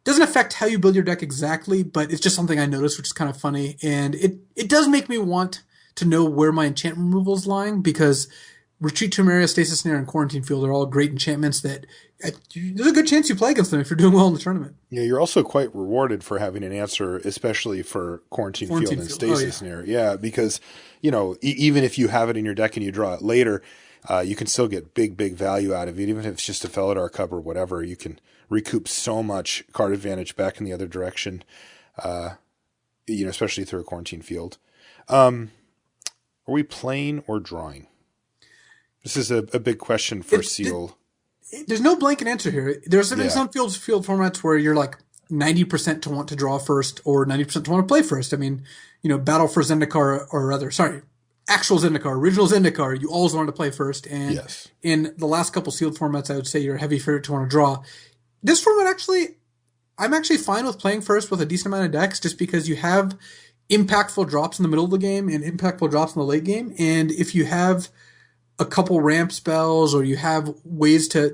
Doesn't affect how you build your deck exactly, but it's just something I noticed, which is kind of funny. And it does make me want to know where my enchantment removal is lying, because Retreat to Emeria, Stasis Snare, and Quarantine Field are all great enchantments that there's a good chance you play against them if you're doing well in the tournament. Yeah, you're also quite rewarded for having an answer, especially for Quarantine Field and Stasis Snare. Yeah, because, even if you have it in your deck and you draw it later, you can still get big, big value out of it. Even if it's just a Felidar Cub or whatever, you can recoup so much card advantage back in the other direction, especially through a Quarantine Field. Are we playing or drawing? This is a big question for Sealed. There's no blanket answer here. There's some field formats where you're like 90% to want to draw first or 90% to want to play first. I mean, Battle for Zendikar, actual Zendikar, original Zendikar, you always wanted to play first. And in the last couple Sealed formats, I would say you're a heavy favorite to want to draw. This format I'm actually fine with playing first with a decent amount of decks, just because you have impactful drops in the middle of the game and impactful drops in the late game. And if you have a couple ramp spells, or you have ways to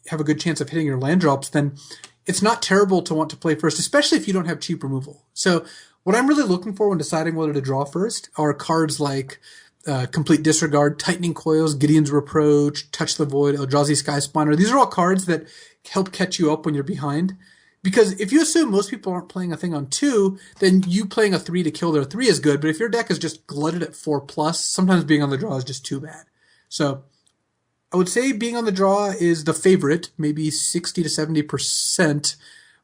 have a good chance of hitting your land drops, then it's not terrible to want to play first, especially if you don't have cheap removal. So what I'm really looking for when deciding whether to draw first are cards like Complete Disregard, Tightening Coils, Gideon's Reproach, Touch the Void, Eldrazi Sky Spawner. These are all cards that help catch you up when you're behind. Because if you assume most people aren't playing a thing on 2, then you playing a 3 to kill their 3 is good. But if your deck is just glutted at 4+, sometimes being on the draw is just too bad. So I would say being on the draw is the favorite, maybe 60 to 70%,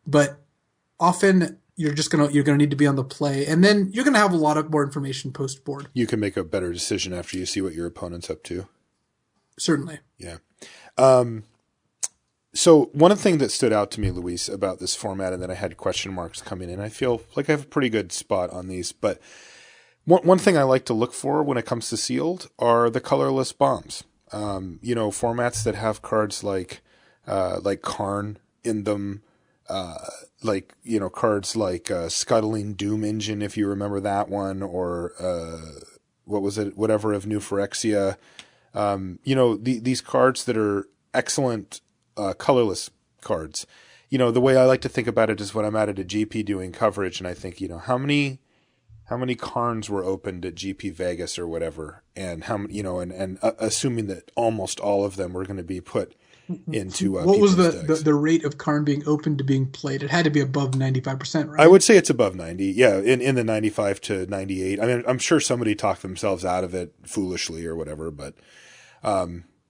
but often you're gonna need to be on the play, and then you're gonna have a lot of more information post board. You can make a better decision after you see what your opponent's up to. Certainly. Yeah. So one thing that stood out to me, Luis, about this format, and that I had question marks coming in, I feel like I have a pretty good spot on these, but one thing I like to look for when it comes to Sealed are the colorless bombs. Formats that have cards like Karn in them, cards like Scuttling Doom Engine, if you remember that one, or whatever of New Phyrexia. These cards that are excellent colorless cards. The way I like to think about it is when I'm at a GP doing coverage, and I think, how many Karns were opened at GP Vegas or whatever, and how and assuming that almost all of them were going to be put into what was the rate of Karn being opened to being played? It had to be above 95%, right? I would say it's above 90. Yeah, in the 95 to 98. I mean, I'm sure somebody talked themselves out of it foolishly or whatever, but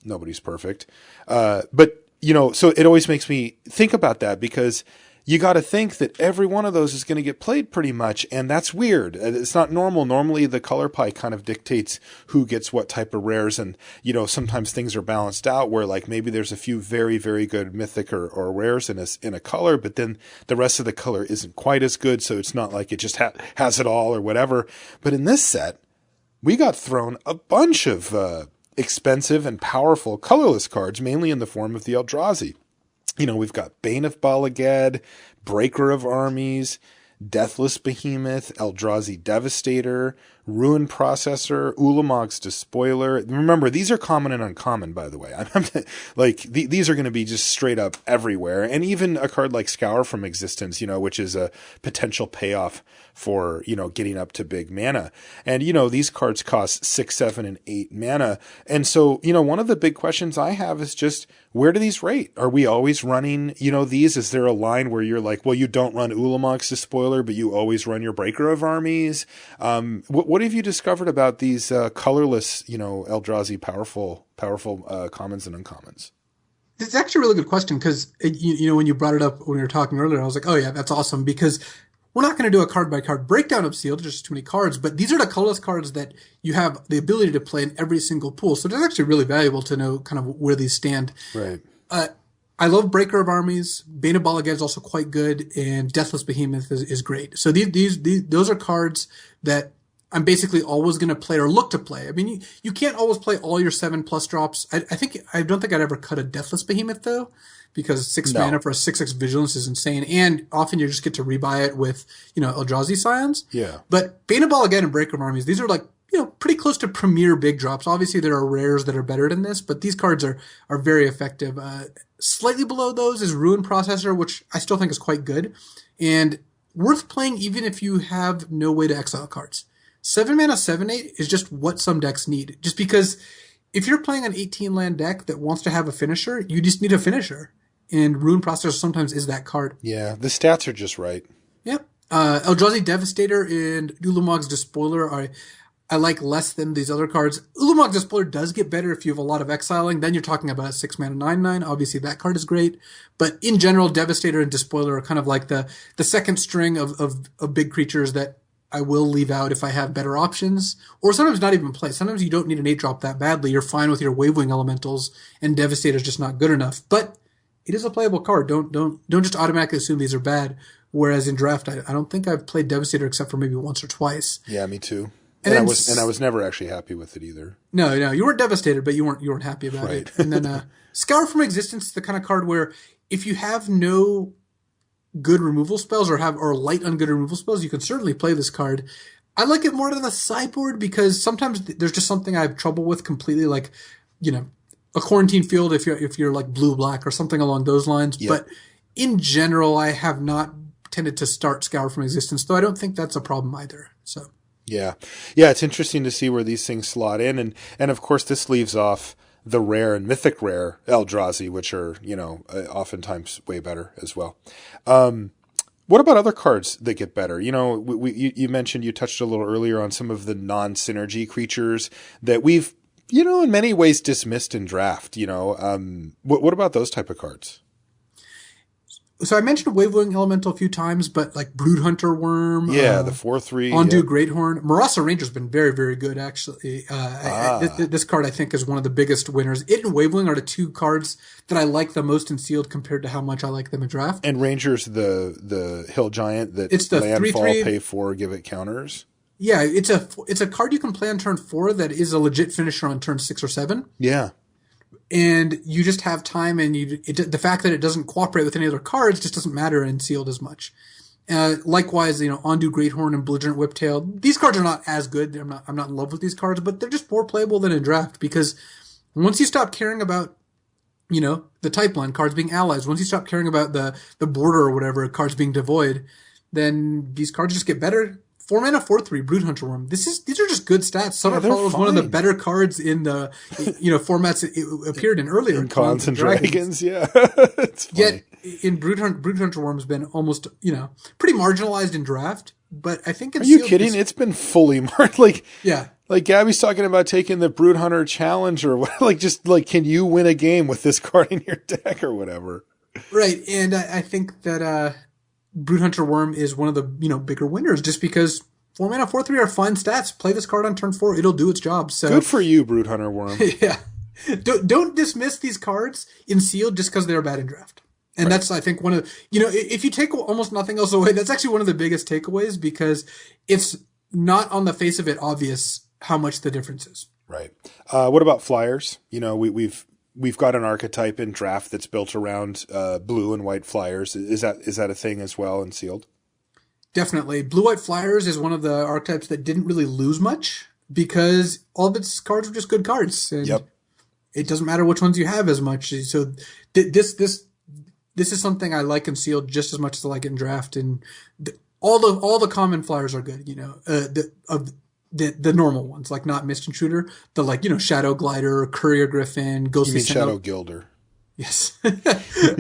nobody's perfect. So it always makes me think about that, because you got to think that every one of those is going to get played pretty much, and that's weird. It's not normal. Normally, the color pie kind of dictates who gets what type of rares, and sometimes things are balanced out where like maybe there's a few very, very good mythic or rares in a color, but then the rest of the color isn't quite as good, so it's not like it just has it all or whatever. But in this set, we got thrown a bunch of expensive and powerful colorless cards, mainly in the form of the Eldrazi. We've got Bane of Balaged, Breaker of Armies, Deathless Behemoth, Eldrazi Devastator, Ruin Processor, Ulamog's Despoiler. Remember, these are common and uncommon, by the way. These are going to be just straight up everywhere. And even a card like Scour from Existence, which is a potential payoff for, getting up to big mana. And, these cards cost 6, 7, and 8 mana. And so, one of the big questions I have is just, where do these rate? Are we always running, these? Is there a line where you're like, well, you don't run Ulamog's Despoiler, but you always run your Breaker of Armies? What have you discovered about these colorless, Eldrazi powerful commons and uncommons? It's actually a really good question because, when you brought it up when we were talking earlier, I was like, oh yeah, that's awesome, because we're not going to do a card-by-card breakdown of Sealed. There's just too many cards, but these are the colorless cards that you have the ability to play in every single pool. So it's actually really valuable to know kind of where these stand. Right. I love Breaker of Armies. Bane of Balaged is also quite good, and Deathless Behemoth is great. So those are cards that I'm basically always going to play or look to play. I mean, you can't always play all your 7+ drops. I don't think I'd ever cut a Deathless Behemoth though, because 6 mana for a 6/6 Vigilance is insane, and often you just get to rebuy it with Eldrazi Scions. Yeah. But Bane of Balaged and Breaker of Armies, these are like pretty close to premier big drops. Obviously, there are rares that are better than this, but these cards are very effective. Slightly below those is Ruin Processor, which I still think is quite good and worth playing even if you have no way to exile cards. 7 mana 7/8 is just what some decks need. Just because if you're playing an 18 land deck that wants to have a finisher, you just need a finisher. And Ruin Processor sometimes is that card. Yeah, the stats are just right. Yep. Eldrazi Devastator and Ulamog's Despoiler I like less than these other cards. Ulamog's Despoiler does get better if you have a lot of exiling. Then you're talking about a 6 mana 9/9. Obviously, that card is great. But in general, Devastator and Despoiler are kind of like the second string of big creatures that I will leave out if I have better options. Or sometimes not even play. Sometimes you don't need an 8-drop that badly. You're fine with your Wavewing Elementals, and Devastator is just not good enough. But it is a playable card. Don't just automatically assume these are bad. Whereas in draft, I don't think I've played Devastator except for maybe once or twice. Yeah, me too. And I was never actually happy with it either. No, you weren't devastated, but you weren't happy about it. And then Scour from Existence is the kind of card where if you have no good removal spells or light on good removal spells, you can certainly play this card. I like it more to the sideboard because sometimes there's just something I have trouble with completely, like a Quarantine Field if you're like blue-black or something along those lines. Yep. But in general, I have not tended to start Scour from Existence, though I don't think that's a problem either. So. Yeah, it's interesting to see where these things slot in, and of course this leaves off the rare and mythic rare Eldrazi, which are oftentimes way better as well. What about other cards that get better? You mentioned, you touched a little earlier on some of the non-synergy creatures that we've in many ways dismissed in draft. What about those type of cards? So I mentioned Wavewing Elemental a few times, but like Broodhunter Worm. Yeah, the 4/3. Ondu Greathorn. Marasa Ranger's been very, very good, actually. This card, I think, is one of the biggest winners. It and Wavewing are the two cards that I like the most in Sealed compared to how much I like them in draft. And Ranger's the Hill Giant that it's the landfall, 3/3. pay 4, give it counters. Yeah, it's a card you can play on turn 4 that is a legit finisher on turn 6 or 7. Yeah. And you just have time, and the fact that it doesn't cooperate with any other cards just doesn't matter in Sealed as much. Likewise, Ondu Greathorn and Belligerent Whiptail. These cards are not as good. I'm not in love with these cards, but they're just more playable than in draft because once you stop caring about, the type line cards being allies, once you stop caring about the border or whatever cards being devoid, then these cards just get better. 4 mana 4/3 Broodhunter Worm. These are just good stats. Summerfall was one of the better cards in the formats it appeared in earlier. In Cons and Dragons, yeah. It's funny. Yet in Broodhunter Worm's been almost pretty marginalized in draft, but I think it's. Are you kidding? It's been fully marked. Yeah. Like Gabby's talking about taking the Broodhunter Challenge or what? Can you win a game with this card in your deck or whatever? Right, and I think that Broodhunter Worm is one of the, bigger winners just because 4 mana, 4/3 are fine stats. Play this card on turn 4, it'll do its job. So good for you, Broodhunter Worm. yeah. Don't dismiss these cards in Sealed just because they're bad in Draft. And that's, I think, one of, if you take almost nothing else away, that's actually one of the biggest takeaways because it's not on the face of it obvious how much the difference is. Right. What about flyers? We've got an archetype in Draft that's built around blue and white flyers. Is that a thing as well in Sealed? Definitely. Blue-white flyers is one of the archetypes that didn't really lose much because all of its cards were just good cards. And it doesn't matter which ones you have as much. So this is something I like in Sealed just as much as I like it in Draft. And all the common flyers are good, the normal ones, like not Mist Intruder, the Shadow Glider, Courier Griffin, Ghostly Sentinel. Shadow Gilder. Yes.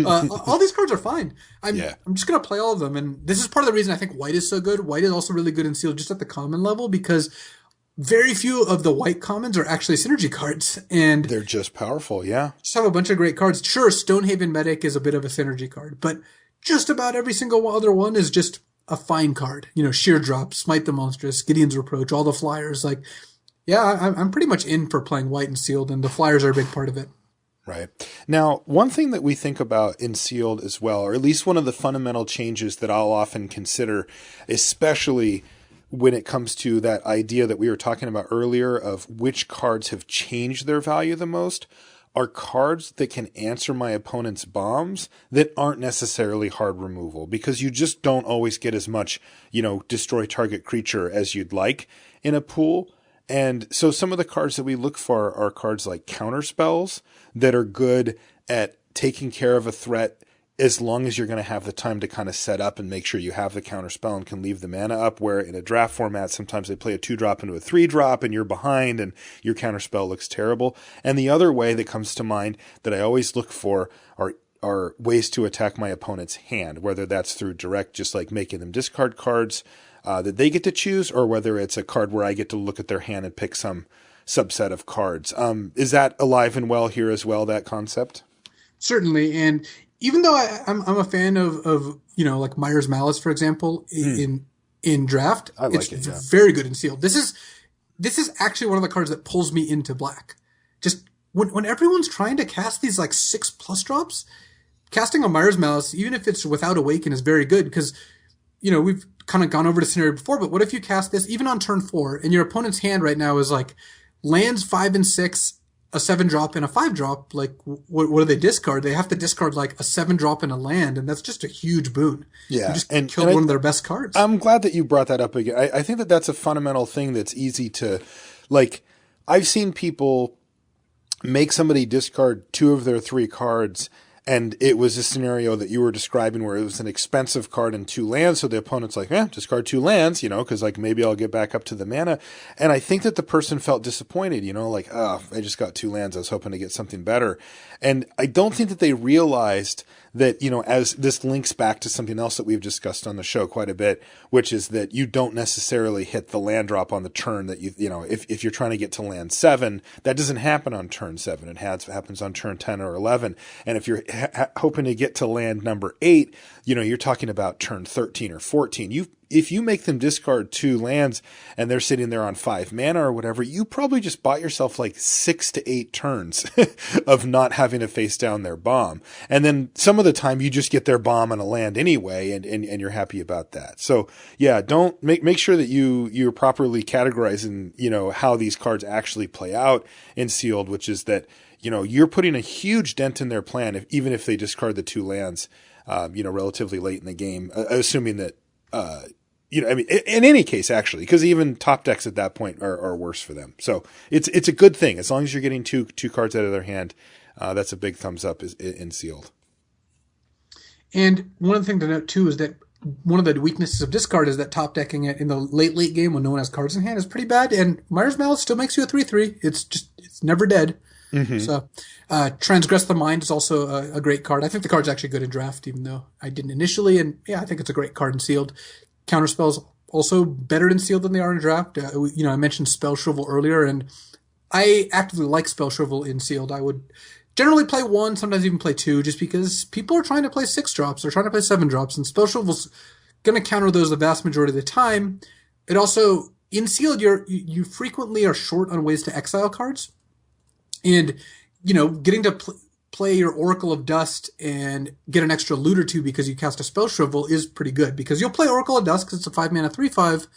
All these cards are fine. I'm just going to play all of them. And this is part of the reason I think white is so good. White is also really good in Sealed just at the common level because very few of the white commons are actually synergy cards. And they're just powerful, yeah. Just have a bunch of great cards. Sure, Stonehaven Medic is a bit of a synergy card, but just about every single other one is just a fine card. Sheer Drop, Smite the Monstrous, Gideon's Reproach, all the flyers. I'm pretty much in for playing white and Sealed, and the flyers are a big part of it. Right. Now, one thing that we think about in Sealed as well, or at least one of the fundamental changes that I'll often consider, especially when it comes to that idea that we were talking about earlier of which cards have changed their value the most, are cards that can answer my opponent's bombs that aren't necessarily hard removal, because you just don't always get as much, destroy target creature as you'd like in a pool. And so some of the cards that we look for are cards like counter spells that are good at taking care of a threat as long as you're going to have the time to kind of set up and make sure you have the counter spell and can leave the mana up, where in a Draft format, sometimes they play a 2-drop into a 3-drop and you're behind and your counter spell looks terrible. And the other way that comes to mind that I always look for are ways to attack my opponent's hand, whether that's through direct, just like making them discard cards that they get to choose, or whether it's a card where I get to look at their hand and pick some subset of cards. Is that alive and well here as well, that concept? Certainly. And even though I'm a fan of like Myers Malice, for example, in Draft, it's very good in Sealed. This is actually one of the cards that pulls me into black. Just when everyone's trying to cast these 6+ drops, casting a Myers Malice, even if it's without Awaken, is very good because we've kind of gone over the scenario before. But what if you cast this even on turn 4 and your opponent's hand right now is lands 5 and 6, a 7-drop and a 5-drop? What do they discard? They have to discard a 7-drop and a land, and that's just a huge boon. Yeah, you just killed one of their best cards. I'm glad that you brought that up again. I think that that's a fundamental thing that's easy to I've seen people make somebody discard 2 of their 3 cards, and it was a scenario that you were describing where it was an expensive card and 2 lands. So the opponent's discard 2 lands, because maybe I'll get back up to the mana. And I think that the person felt disappointed, I just got 2 lands. I was hoping to get something better. And I don't think that they realized that, as this links back to something else that we've discussed on the show quite a bit, which is that you don't necessarily hit the land drop on the turn that if you're trying to get to land 7, that doesn't happen on turn 7. It happens on turn 10 or 11. And if you're hoping to get to land number 8, you're talking about turn 13 or 14. If you make them discard 2 lands and they're sitting there on 5 mana or whatever, you probably just bought yourself 6 to 8 turns of not having to face down their bomb. And then some of the time you just get their bomb on a land anyway, and you're happy about that. So yeah, don't make sure that you're properly categorizing, how these cards actually play out in Sealed, which is that, you're putting a huge dent in their plan even if they discard the 2 lands, relatively late in the game, assuming that, in any case, actually, because even top decks at that point are worse for them. So it's a good thing. As long as you're getting two cards out of their hand, that's a big thumbs up in Sealed. And one of the things to note, too, is that one of the weaknesses of discard is that top decking it in the late game when no one has cards in hand is pretty bad. And Myers Malice still makes you a 3/3. It's never dead. Mm-hmm. So Transgress the Mind is also a great card. I think the card's actually good in Draft, even though I didn't initially. And yeah, I think it's a great card in Sealed. Counterspells also better in Sealed than they are in Draft. I mentioned Spell Shrivel earlier, and I actively like Spell Shrivel in Sealed. I would Generally play 1, sometimes even play 2, just because people are trying to play 6 drops, they're trying to play 7 drops, and Spell Shovel's going to counter those the vast majority of the time. It also, in Sealed, you frequently are short on ways to exile cards, and, getting to play your Oracle of Dust and get an extra loot or 2 because you cast a Spell Shovel is pretty good, because you'll play Oracle of Dust because it's a 5-mana 3/5.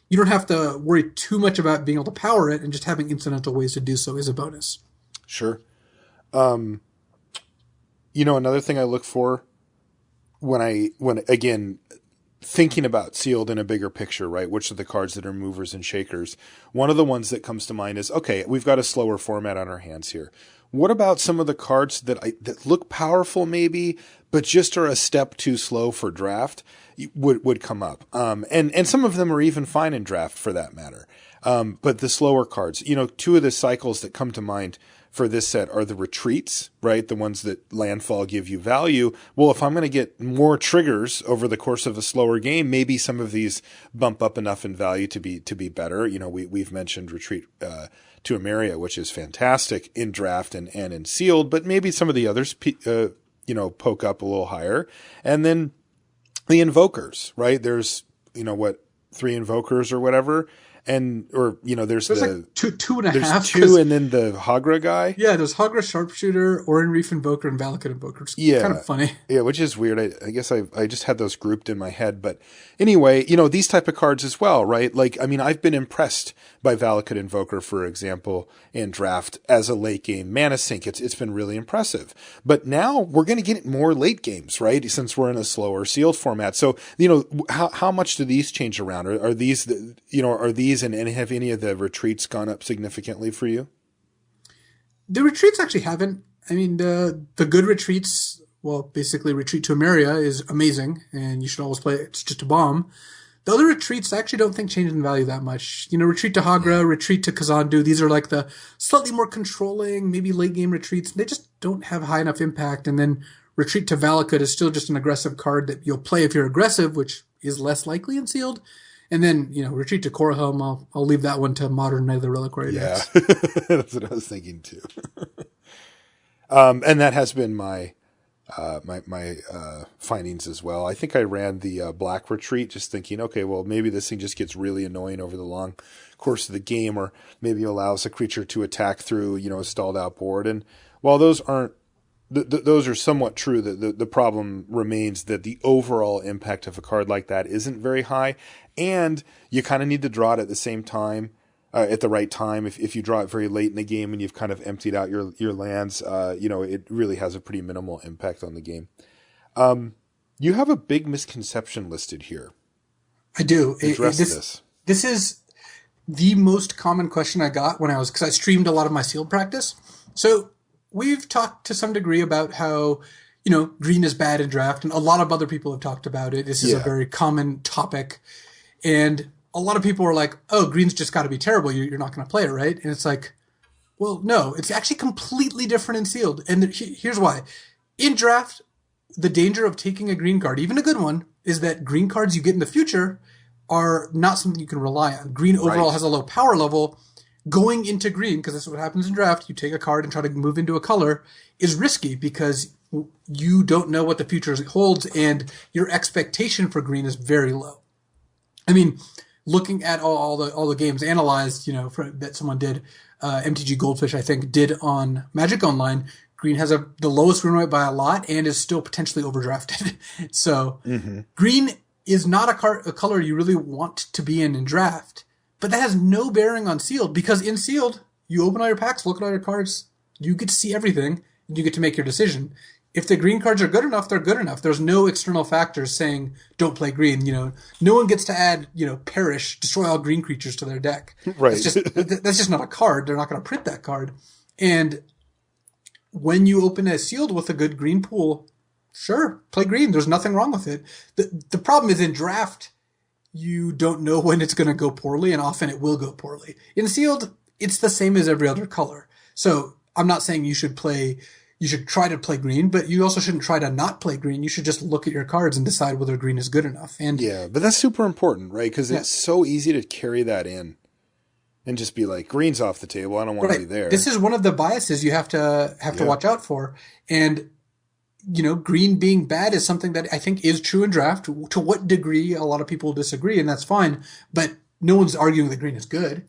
You don't have to worry too much about being able to power it, and just having incidental ways to do so is a bonus. Sure. Another thing I look for when again, thinking about Sealed in a bigger picture, right? Which are the cards that are movers and shakers? One of the ones that comes to mind is, okay, we've got a slower format on our hands here. What about some of the cards that look powerful maybe, but just are a step too slow for draft would come up. And some of them are even fine in draft for that matter. But the slower cards, 2 of the cycles that come to mind for this set are the retreats, right? The ones that landfall give you value. Well, if I'm going to get more triggers over the course of a slower game, maybe some of these bump up enough in value to be better. We've mentioned Retreat to Emeria, which is fantastic in draft and in Sealed, but maybe some of the others, poke up a little higher. And then the Invokers, right? There's, 3 Invokers or whatever. There's like two and a there's half. 2 and then the Hagra guy. Yeah, there's Hagra Sharpshooter, Orin Reef Invoker, and Valakut Invoker. It's kind of funny. Yeah, which is weird. I guess I just had those grouped in my head. But anyway, these type of cards as well, right? Like, I've been impressed by Valakut Invoker, for example, in draft as a late game mana sink. It's been really impressive. But now we're going to get more late games, right? Since we're in a slower Sealed format. So, how much do these change around? Are these, and have any of the retreats gone up significantly for you? The retreats actually haven't. I mean, the good retreats, well, basically Retreat to Emeria is amazing, and you should always play it. It's just a bomb. The other retreats I actually don't think change in value that much. Retreat to Hagra, Retreat to Kazandu, these are like the slightly more controlling, maybe late game retreats. They just don't have high enough impact. And then Retreat to Valakut is still just an aggressive card that you'll play if you're aggressive, which is less likely in Sealed. And then, Retreat to Korahom, I'll leave that one to modern Night of the Reliquary decks. Yeah, that's what I was thinking too. And that has been my findings as well. I think I ran the Black Retreat just thinking, okay, well, maybe this thing just gets really annoying over the long course of the game, or maybe allows a creature to attack through, a stalled out board. And while those aren't, those are somewhat true, the problem remains that the overall impact of a card like that isn't very high. And you kind of need to draw it at the same time, at the right time. If you draw it very late in the game and you've kind of emptied out your lands, it really has a pretty minimal impact on the game. You have a big misconception listed here. I do. Address this. This is the most common question I got because I streamed a lot of my Sealed practice. So we've talked to some degree about how, green is bad in draft, and a lot of other people have talked about it. This is a very common topic. And a lot of people are like, oh, green's just got to be terrible. You're not going to play it, right? And it's like, well, no, it's actually completely different in Sealed. And here's why. In draft, the danger of taking a green card, even a good one, is that green cards you get in the future are not something you can rely on. Green overall has a low power level. Going into green, because that's what happens in draft, you take a card and try to move into a color, is risky because you don't know what the future holds, and your expectation for green is very low. I mean, looking at all the games analyzed, that someone did, MTG Goldfish, I think, did on Magic Online, green has the lowest win rate by a lot and is still potentially overdrafted. So green is not a color you really want to be in draft, but that has no bearing on Sealed, because in Sealed, you open all your packs, look at all your cards, you get to see everything, and you get to make your decision. If the green cards are good enough, they're good enough. There's no external factors saying, don't play green. No one gets to add, perish, destroy all green creatures to their deck. Right. That's just not a card. They're not going to print that card. And when you open a Sealed with a good green pool, sure, play green. There's nothing wrong with it. The problem is in draft, you don't know when it's going to go poorly, and often it will go poorly. In Sealed, it's the same as every other color. So I'm not saying you should try to play green, but you also shouldn't try to not play green. You should just look at your cards and decide whether green is good enough. And yeah, but that's super important, right? Because it's so easy to carry that in. and just be like, green's off the table. I don't want to be there. This is one of the biases you have to watch out for. And, green being bad is something that I think is true in draft. To what degree, a lot of people disagree, and that's fine. But no one's arguing that green is good.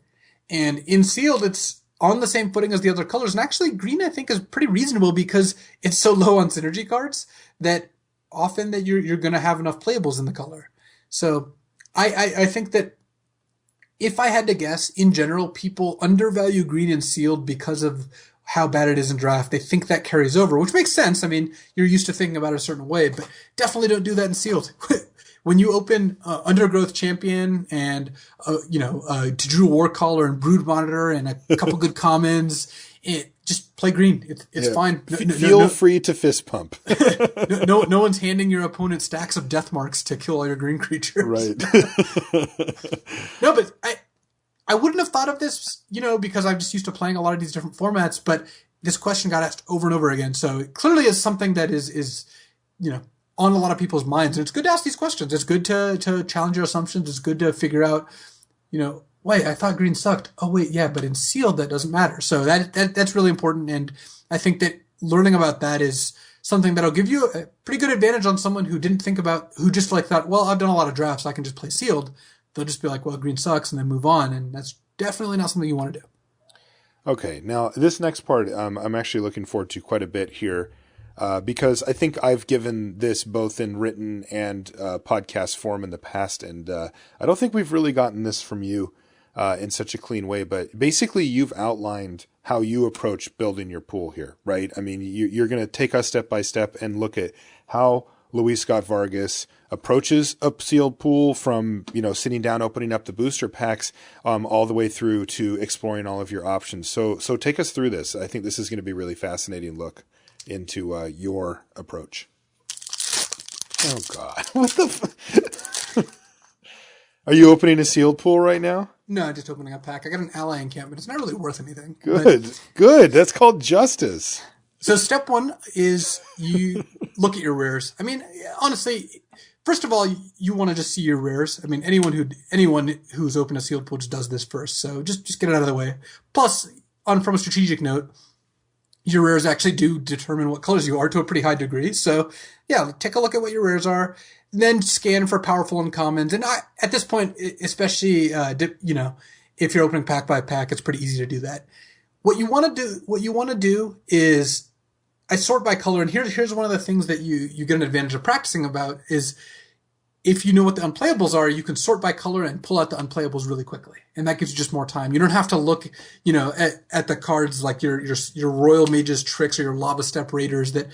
And in sealed, it's on the same footing as the other colors. And actually, green, I think, is pretty reasonable because it's so low on synergy cards that often that you're going to have enough playables in the color. So I think that if I had to guess, in general, people undervalue green and sealed because of how bad it is in draft. They think that carries over, which makes sense. I mean, you're used to thinking about it a certain way, but definitely don't do that in sealed. When you open Undergrowth Champion and, Tajuru Warcaller and Brood Monitor and a couple good commons, just play green. It's fine. Feel free to fist pump. No one's handing your opponent stacks of death marks to kill all your green creatures. Right. No, but I wouldn't have thought of this, because I'm just used to playing a lot of these different formats, but this question got asked over and over again. So it clearly is something that is on a lot of people's minds. And it's good to ask these questions. It's good to challenge your assumptions. It's good to figure out, wait, I thought green sucked. Oh, wait, yeah, but in sealed, that doesn't matter. So that's really important. And I think that learning about that is something that'll give you a pretty good advantage on someone who didn't think about, who just thought, well, I've done a lot of drafts, so I can just play sealed. They'll just be like, well, green sucks, and then move on. And that's definitely not something you want to do. Okay, now this next part I'm actually looking forward to quite a bit here. Because I think I've given this both in written and podcast form in the past, and I don't think we've really gotten this from you in such a clean way. But basically, you've outlined how you approach building your pool here, right? I mean, you're going to take us step by step and look at how Luis Scott-Vargas approaches a sealed pool from, sitting down, opening up the booster packs, all the way through to exploring all of your options. So take us through this. I think this is going to be a really fascinating look into your approach. Oh God! What the? Are you opening a sealed pool right now? No, just opening a pack. I got an ally encampment. It's not really worth anything. Good. That's called justice. So step one is you look at your rares. I mean, honestly, first of all, you want to just see your rares. I mean, anyone who's opened a sealed pool just does this first. So just get it out of the way. Plus, from a strategic note, your rares actually do determine what colors you are to a pretty high degree. So yeah, take a look at what your rares are, then scan for powerful uncommons. And at this point, especially, if you're opening pack by pack, it's pretty easy to do that. What you want to do is I sort by color. And here's one of the things that you get an advantage of practicing about is if you know what the unplayables are, you can sort by color and pull out the unplayables really quickly. And that gives you just more time. You don't have to look, at the cards like your Royal Mage's Tricks or your Lava Step Raiders that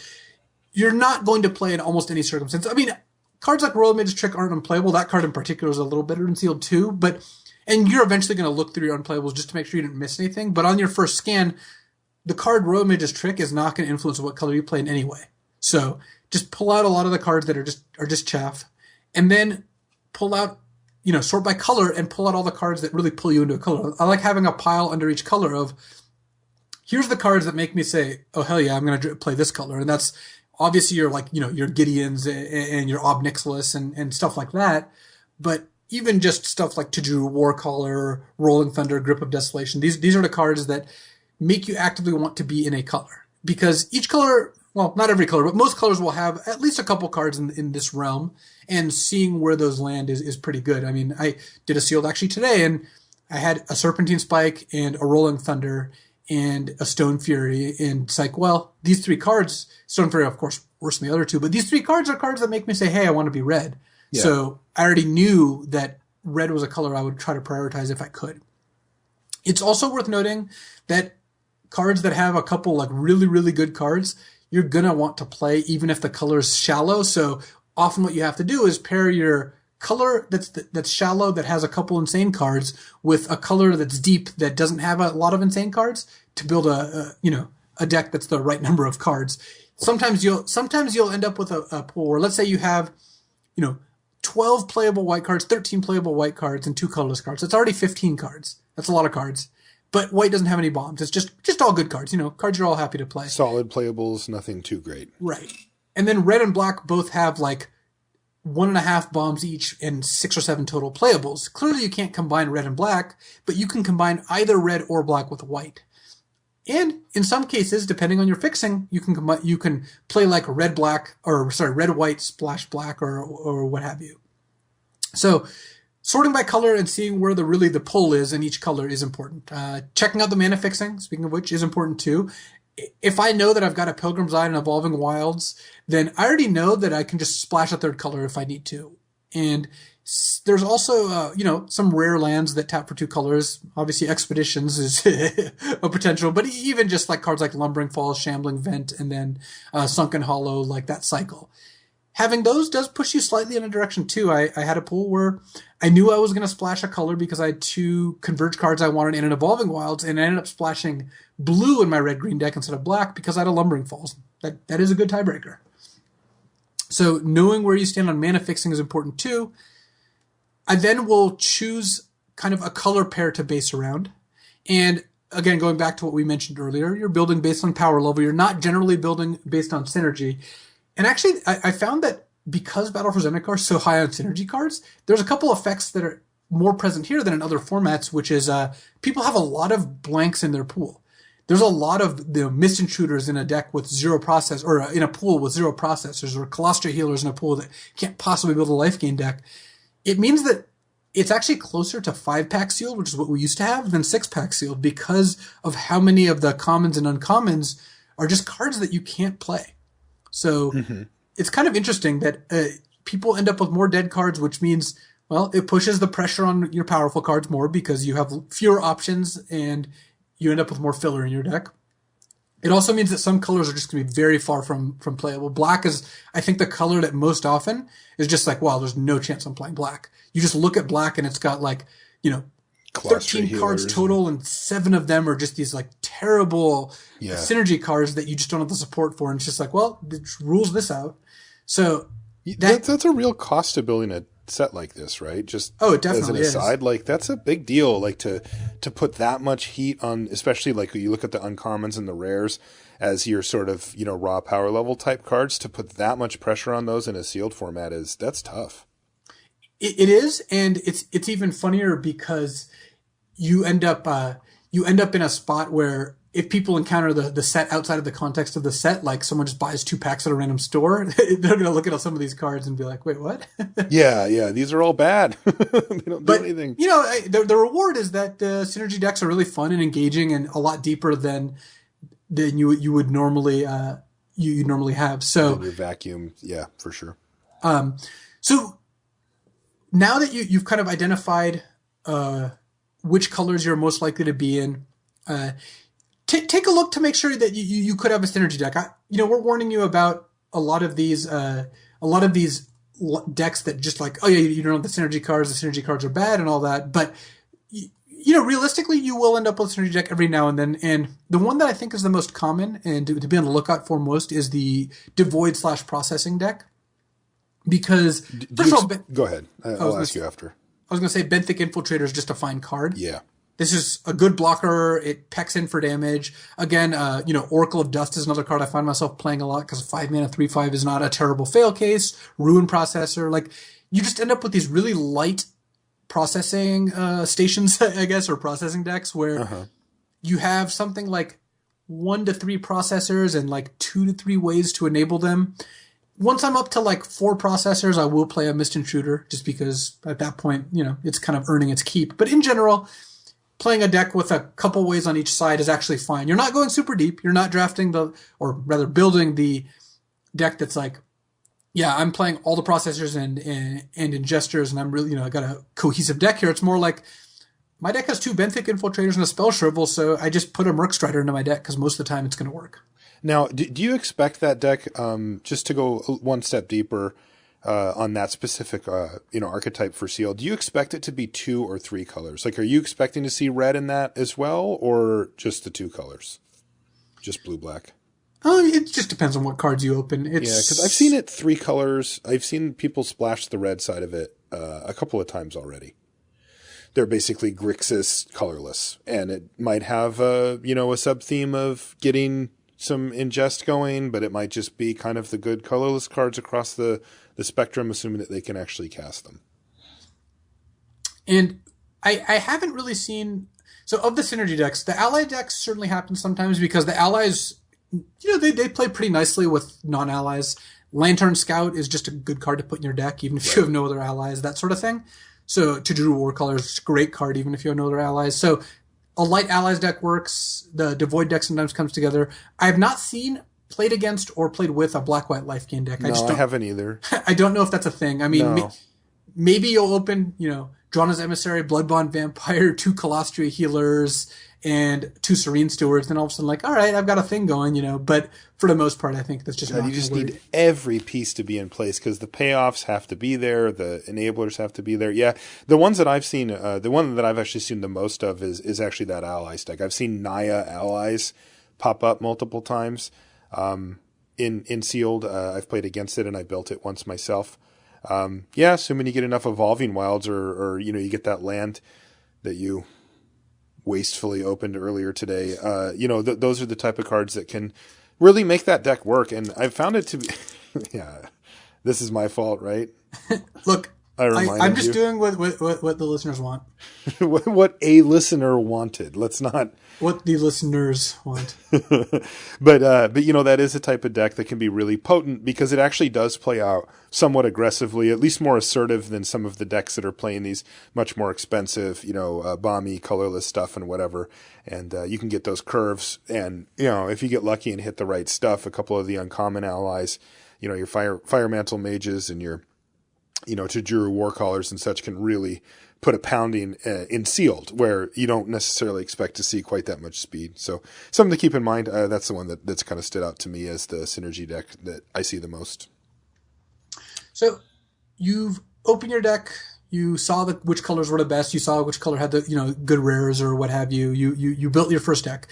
you're not going to play in almost any circumstance. I mean, cards like Royal Mage's Trick aren't unplayable. That card in particular is a little better in sealed too, and you're eventually going to look through your unplayables just to make sure you didn't miss anything. But on your first scan, the card Royal Mage's Trick is not going to influence what color you play in anyway. So just pull out a lot of the cards that are just chaff. And then pull out, sort by color and pull out all the cards that really pull you into a color. I like having a pile under each color of, here's the cards that make me say, oh, hell yeah, I'm going to play this color. And that's obviously your Gideons and your Ob Nixilis and stuff like that. But even just stuff like Tajuru Warcaller, Rolling Thunder, Grip of Desolation, these are the cards that make you actively want to be in a color. Because each color, well, not every color, but most colors will have at least a couple cards in this realm. And seeing where those land is pretty good. I mean, I did a sealed actually today, and I had a Serpentine Spike and a Rolling Thunder and a Stone Fury. And it's like, well, these three cards, Stone Fury, of course, worse than the other two, but these three cards are cards that make me say, hey, I want to be red. Yeah. So I already knew that red was a color I would try to prioritize if I could. It's also worth noting that cards that have a couple like really, really good cards, you're going to want to play even if the color is shallow. So often what you have to do is pair your color that's shallow, that has a couple insane cards, with a color that's deep that doesn't have a lot of insane cards to build a deck that's the right number of cards. Sometimes you'll end up with a pool where, let's say you have, 12 playable white cards, 13 playable white cards, and 2 colorless cards. That's already 15 cards. That's a lot of cards. But white doesn't have any bombs. It's just all good cards, cards you're all happy to play. Solid playables, nothing too great. Right. And then red and black both have like 1.5 bombs each and 6 or 7 total playables. Clearly you can't combine red and black, but you can combine either red or black with white. And in some cases, depending on your fixing, you can play like red white splash black or what have you. So sorting by color and seeing where the pull is in each color is important. Checking out the mana fixing, speaking of which, is important too. If I know that I've got a Pilgrim's Eye and Evolving Wilds, then I already know that I can just splash a third color if I need to. And there's also, some rare lands that tap for 2 colors. Obviously, Expeditions is a potential, but even just like cards like Lumbering Falls, Shambling Vent, and then Sunken Hollow, like that cycle. Having those does push you slightly in a direction too. I had a pool where I knew I was going to splash a color because I had 2 Converge cards I wanted in an Evolving Wilds, and I ended up splashing blue in my red-green deck instead of black because I had a Lumbering Falls. That is a good tiebreaker. So knowing where you stand on mana fixing is important too. I then will choose kind of a color pair to base around. And again, going back to what we mentioned earlier, you're building based on power level. You're not generally building based on synergy. And actually, I found that because Battle for Zendikar is so high on synergy cards, there's a couple effects that are more present here than in other formats, which is people have a lot of blanks in their pool. There's a lot of Mist Intruders in a deck with 0 process, or in a pool with 0 processors, or Colostra Healers in a pool that can't possibly build a life gain deck. It means that it's actually closer to 5-pack sealed, which is what we used to have, than 6-pack sealed because of how many of the commons and uncommons are just cards that you can't play. So it's kind of interesting that people end up with more dead cards, which means, well, it pushes the pressure on your powerful cards more because you have fewer options and you end up with more filler in your deck. It also means that some colors are just going to be very far from playable. Black is, I think, the color that most often is just like, wow, there's no chance I'm playing black. You just look at black and it's got 13 cards total and 7 of them are just these like terrible synergy cards that you just don't have the support for. And it's just like, well, it rules this out. So that's a real cost to building a set like this, right? Just it definitely as an aside, like that's a big deal. Like to put that much heat on, especially like you look at the uncommons and the rares as your sort of, raw power level type cards, to put that much pressure on those in a sealed format that's tough. It is, and it's even funnier because you end up in a spot where if people encounter the set outside of the context of the set, like someone just buys 2 packs at a random store, they're going to look at some of these cards and be like, wait, what? Yeah, these are all bad. They don't do anything. The reward is that synergy decks are really fun and engaging and a lot deeper than you would normally you normally have. So your vacuum, yeah, for sure. So now that you've kind of identified which colors you're most likely to be in, take a look to make sure that you could have a synergy deck. We're warning you about a lot of these decks that just like, oh yeah, you don't have the synergy cards. The synergy cards are bad and all that. But realistically, you will end up with a synergy deck every now and then. And the one that I think is the most common and to be on the lookout for most is the Devoid/Processing deck. Because first of all, go ahead. I'll ask you after. I was going to say Benthic Infiltrator is just a fine card. Yeah. This is a good blocker. It pecks in for damage. Again, Oracle of Dust is another card I find myself playing a lot because 5 mana 3/5 is not a terrible fail case. Ruin Processor. Like, you just end up with these really light processing stations, I guess, or processing decks where you have something like 1 to 3 processors and like 2 to 3 ways to enable them. Once I'm up to like 4 processors, I will play a Mist Intruder just because at that point, it's kind of earning its keep. But in general, playing a deck with a couple ways on each side is actually fine. You're not going super deep. You're not drafting building the deck that's like, yeah, I'm playing all the processors and ingesters and I'm really, I got a cohesive deck here. It's more like my deck has 2 Benthic Infiltrators and a Spell Shrivel, so I just put a Merc Strider into my deck because most of the time it's going to work. Now, do you expect that deck, just to go one step deeper on that specific, archetype for Seal, do you expect it to be 2 or 3 colors? Like, are you expecting to see red in that as well, or just the 2 colors? Just blue, black? Oh, it just depends on what cards you open. Yeah, because I've seen it 3 colors. I've seen people splash the red side of it a couple of times already. They're basically Grixis colorless, and it might have a sub-theme of getting some ingest going, but it might just be kind of the good colorless cards across the the spectrum, assuming that they can actually cast them. And I haven't really seen... So of the synergy decks, the ally decks certainly happen sometimes because the allies, they play pretty nicely with non-allies. Lantern Scout is just a good card to put in your deck, even if you have no other allies, that sort of thing. So Tajuru Warcaller is a great card, even if you have no other allies. So a light allies deck works. The Devoid deck sometimes comes together. I have not seen played against or played with a black-white life gain deck. I haven't either. I don't know if that's a thing. I mean, maybe you'll open, Drana's Emissary, Bloodbond Vampire, 2 Colostria Healers, and 2 Serene Stewards, and all of a sudden, all right, I've got a thing going, but for the most part, I think that's just not you just need every piece to be in place because the payoffs have to be there, the enablers have to be there. Yeah, the ones that I've seen, the one that I've actually seen the most of is actually that Allies deck. I've seen Naya Allies pop up multiple times in Sealed. I've played against it, and I built it once myself. Assuming you get enough Evolving Wilds or you get that land that you wastefully opened earlier today, those are the type of cards that can really make that deck work. And I've found it to be, this is my fault, right? Look, I'm just doing what the listeners want. what a listener wanted. Let's not... What the listeners want. but that is a type of deck that can be really potent because it actually does play out somewhat aggressively, at least more assertive than some of the decks that are playing these much more expensive, bomby, colorless stuff and whatever. And you can get those curves. And, if you get lucky and hit the right stuff, a couple of the uncommon allies, your Fire Mantle Mages and your, Tajuru Warcallers and such can really put a pounding in Sealed where you don't necessarily expect to see quite that much speed. So something to keep in mind. That's the one that's kind of stood out to me as the synergy deck that I see the most. So you've opened your deck. You saw which colors were the best. You saw which color had the good rares or what have you. You built your first deck.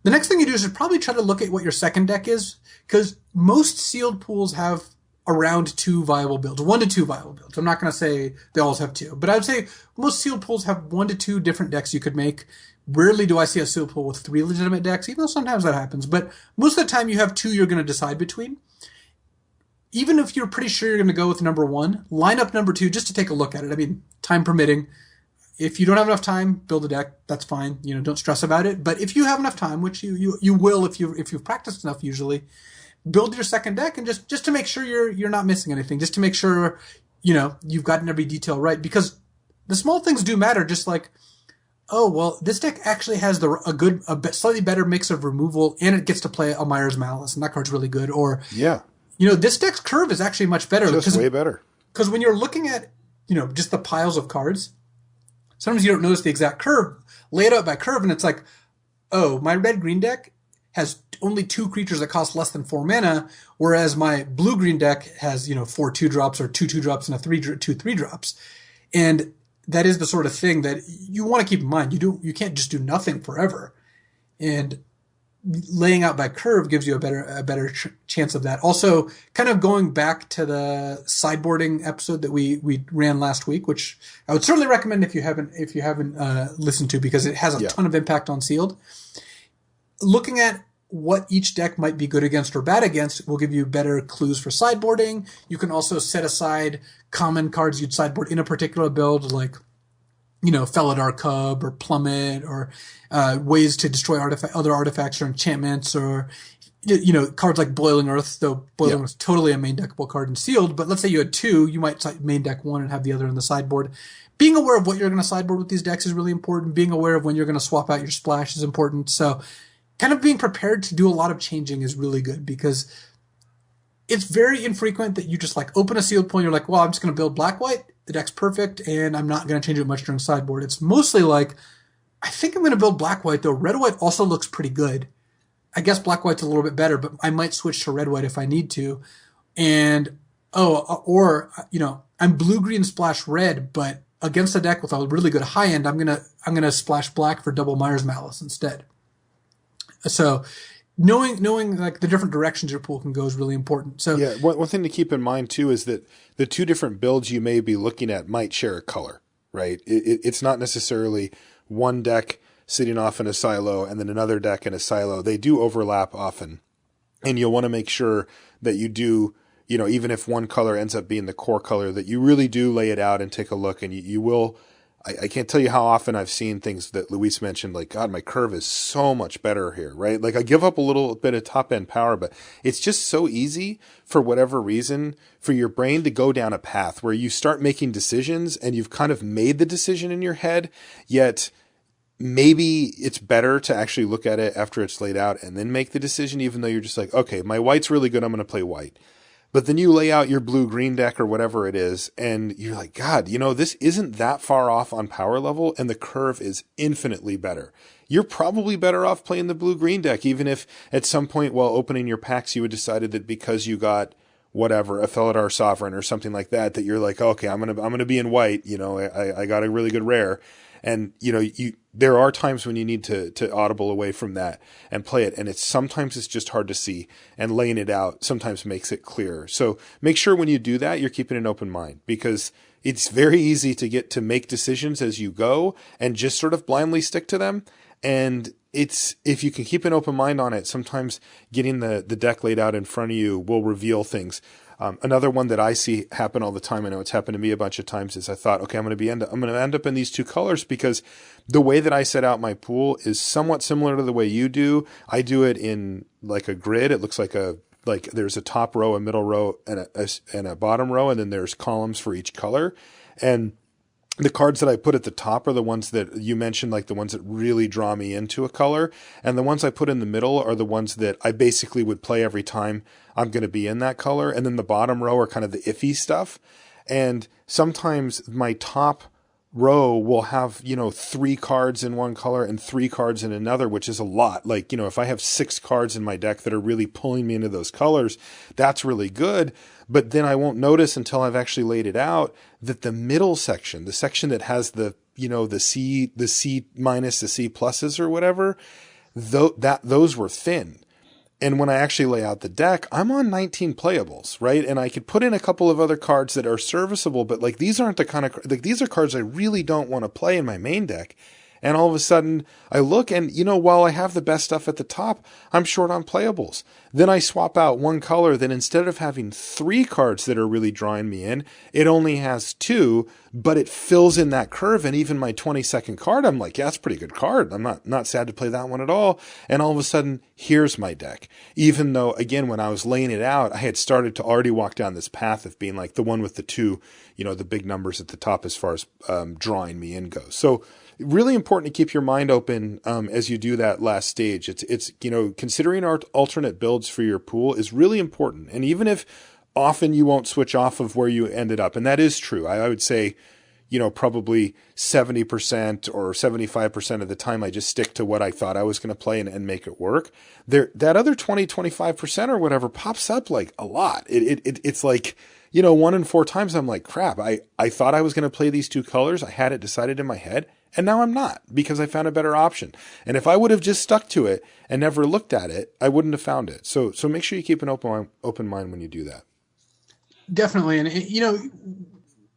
The next thing you do is probably try to look at what your second deck is because most Sealed pools have around 2 viable builds, 1 to 2 viable builds. I'm not going to say they always have 2, but I would say most Sealed pools have 1 to 2 different decks you could make. Rarely do I see a Sealed pool with 3 legitimate decks, even though sometimes that happens. But most of the time you have 2 you're going to decide between. Even if you're pretty sure you're going to go with number 1, line up number 2 just to take a look at it. I mean, time permitting. If you don't have enough time, build a deck. That's fine. Don't stress about it. But if you have enough time, which you will if you've practiced enough usually, build your second deck and just to make sure you're not missing anything, just to make sure you've gotten every detail right, because the small things do matter. Just like, oh well, this deck actually has a slightly better mix of removal, and it gets to play Almira's Malice, and that card's really good. Or this deck's curve is actually much better, just way better. Because when you're looking at just the piles of cards, sometimes you don't notice the exact curve. Lay it out by curve, and it's like, oh, my red-green deck has only 2 creatures that cost less than 4 mana, whereas my blue-green deck has, 4 2-drops or 2 2-drops and 2 3-drops. And that is the sort of thing that you want to keep in mind. You can't just do nothing forever. And laying out by curve gives you a better chance of that. Also, kind of going back to the sideboarding episode that we ran last week, which I would certainly recommend if you haven't listened to, because it has a ton of impact on Sealed. Looking at what each deck might be good against or bad against will give you better clues for sideboarding. You can also set aside common cards you'd sideboard in a particular build, like, Felidar Cub or Plummet, or ways to destroy other artifacts or enchantments, or, cards like Boiling Earth, though Boiling Earth is totally a main deckable card in Sealed. But let's say you had 2, you might main deck 1 and have the other in the sideboard. Being aware of what you're going to sideboard with these decks is really important. Being aware of when you're going to swap out your splash is important. So kind of being prepared to do a lot of changing is really good, because it's very infrequent that you just open a Sealed pool and you're like, well, I'm just going to build black-white. The deck's perfect and I'm not going to change it much during sideboard. It's mostly like, I think I'm going to build black-white, though red-white also looks pretty good. I guess black-white's a little bit better, but I might switch to red-white if I need to. And, I'm blue-green splash red, but against a deck with a really good high end, I'm gonna splash black for double Myers Malice instead. So knowing the different directions your pool can go is really important. So one thing to keep in mind too is that the 2 different builds you may be looking at might share a color, right? It's not necessarily one deck sitting off in a silo and then another deck in a silo. They do overlap often, and you'll want to make sure that you do even if one color ends up being the core color, that you really do lay it out and take a look, and you will. I can't tell you how often I've seen things that Luis mentioned, like, God, my curve is so much better here, right? Like, I give up a little bit of top end power, but it's just so easy for whatever reason for your brain to go down a path where you start making decisions and you've kind of made the decision in your head, yet maybe it's better to actually look at it after it's laid out and then make the decision, even though you're just like, okay, my white's really good, I'm going to play white. But then you lay out your blue-green deck or whatever it is, and you're like, God, this isn't that far off on power level, and the curve is infinitely better. You're probably better off playing the blue-green deck, even if at some point while opening your packs you had decided that because you got whatever, a Felidar Sovereign or something like that, that you're like, okay, I'm gonna be in white. I got a really good rare. And, there are times when you need to audible away from that and play it. And sometimes it's just hard to see, and laying it out sometimes makes it clearer. So make sure when you do that, you're keeping an open mind, because it's very easy to make decisions as you go and just sort of blindly stick to them. And if you can keep an open mind on it, sometimes getting the deck laid out in front of you will reveal things. Another one that I see happen all the time, I know it's happened to me a bunch of times, is I thought, okay, I'm going to end up in these two colors, because the way that I set out my pool is somewhat similar to the way you do. I do it in like a grid. It looks like there's a top row, a middle row, and a bottom row, and then there's columns for each color. And the cards that I put at the top are the ones that you mentioned, like the ones that really draw me into a color. And the ones I put in the middle are the ones that I basically would play every time I'm going to be in that color. And then the bottom row are kind of the iffy stuff. And sometimes my top row will have, 3 cards in one color and 3 cards in another, which is a lot. Like, if I have 6 cards in my deck that are really pulling me into those colors, that's really good. But then I won't notice until I've actually laid it out that the middle section, the section that has the C minus, the C pluses or whatever, those were thin. And when I actually lay out the deck, I'm on 19 playables, right? And I could put in a couple of other cards that are serviceable, but like these aren't the kind of, like these are cards I really don't want to play in my main deck. And all of a sudden I look and, while I have the best stuff at the top, I'm short on playables. Then I swap out one color that instead of having 3 cards that are really drawing me in, it only has 2, but it fills in that curve. And even my 22nd card, I'm like, yeah, that's a pretty good card. I'm not sad to play that one at all. And all of a sudden, here's my deck. Even though, again, when I was laying it out, I had started to already walk down this path of being like the one with the 2, the big numbers at the top as far as drawing me in goes. So really important to keep your mind open as you do that last stage. It's considering our alternate builds for your pool is really important. And even if often you won't switch off of where you ended up, and that is true, I would say, probably 70% or 75% of the time I just stick to what I thought I was going to play and make it work. That other 25% or whatever pops up like a lot. It's like, 1 in 4 times I'm like, crap, I thought I was going to play these 2 colors. I had it decided in my head. And now I'm not, because I found a better option. And if I would have just stuck to it and never looked at it, I wouldn't have found it. So make sure you keep an open mind when you do that. Definitely. And,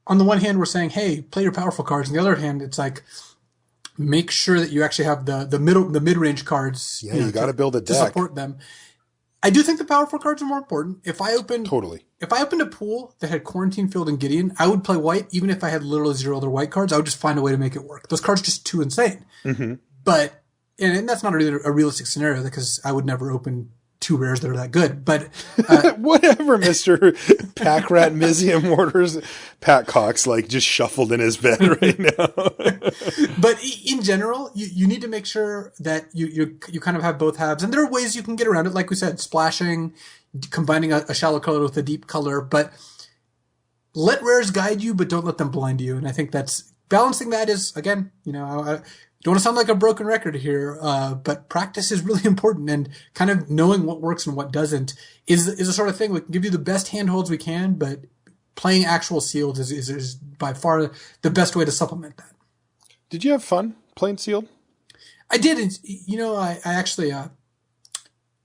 on the one hand, we're saying, hey, play your powerful cards. On the other hand, it's like, make sure that you actually have the mid-range cards. Yeah, you got to build a deck to support them. I do think the powerful cards are more important. If I opened a pool that had Quarantine Field and Gideon, I would play white, even if I had literally 0 other white cards. I would just find a way to make it work. Those cards are just too insane. Mm-hmm. But and that's not a realistic scenario, because I would never open 2 rares that are that good. But whatever, Mr. Pack Rat Mizium Mortars, Pat Cox just shuffled in his bed right now. But in general, you need to make sure that you kind of have both halves. And there are ways you can get around it, like we said, splashing, combining a shallow color with a deep color. But let rares guide you, but don't let them blind you. And I think that's balancing that is, again, I don't want to sound like a broken record here, but practice is really important, and kind of knowing what works and what doesn't is the sort of thing. We can give you the best handholds we can, but playing actual sealed is by far the best way to supplement that. Did you have fun playing sealed? I did. And, I actually,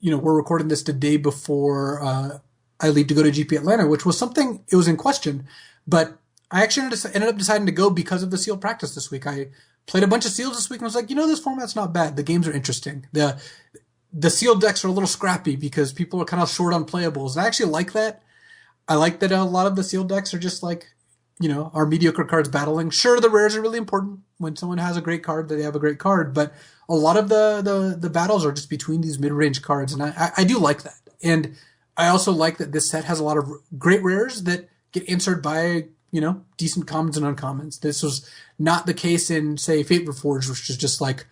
we're recording this the day before I leave to go to GP Atlanta, which was something, it was in question, but I actually ended up deciding to go because of the sealed practice this week. I played a bunch of seals this week and was like, this format's not bad. The games are interesting. The sealed decks are a little scrappy because people are kind of short on playables. And I actually like that. I like that a lot of the sealed decks are just like, our mediocre cards battling. Sure, the rares are really important. When someone has a great card, they have a great card. But a lot of the battles are just between these mid-range cards. And I do like that. And I also like that this set has a lot of great rares that get answered by, decent commons and uncommons. This was not the case in, say, Fate Reforged, which is just like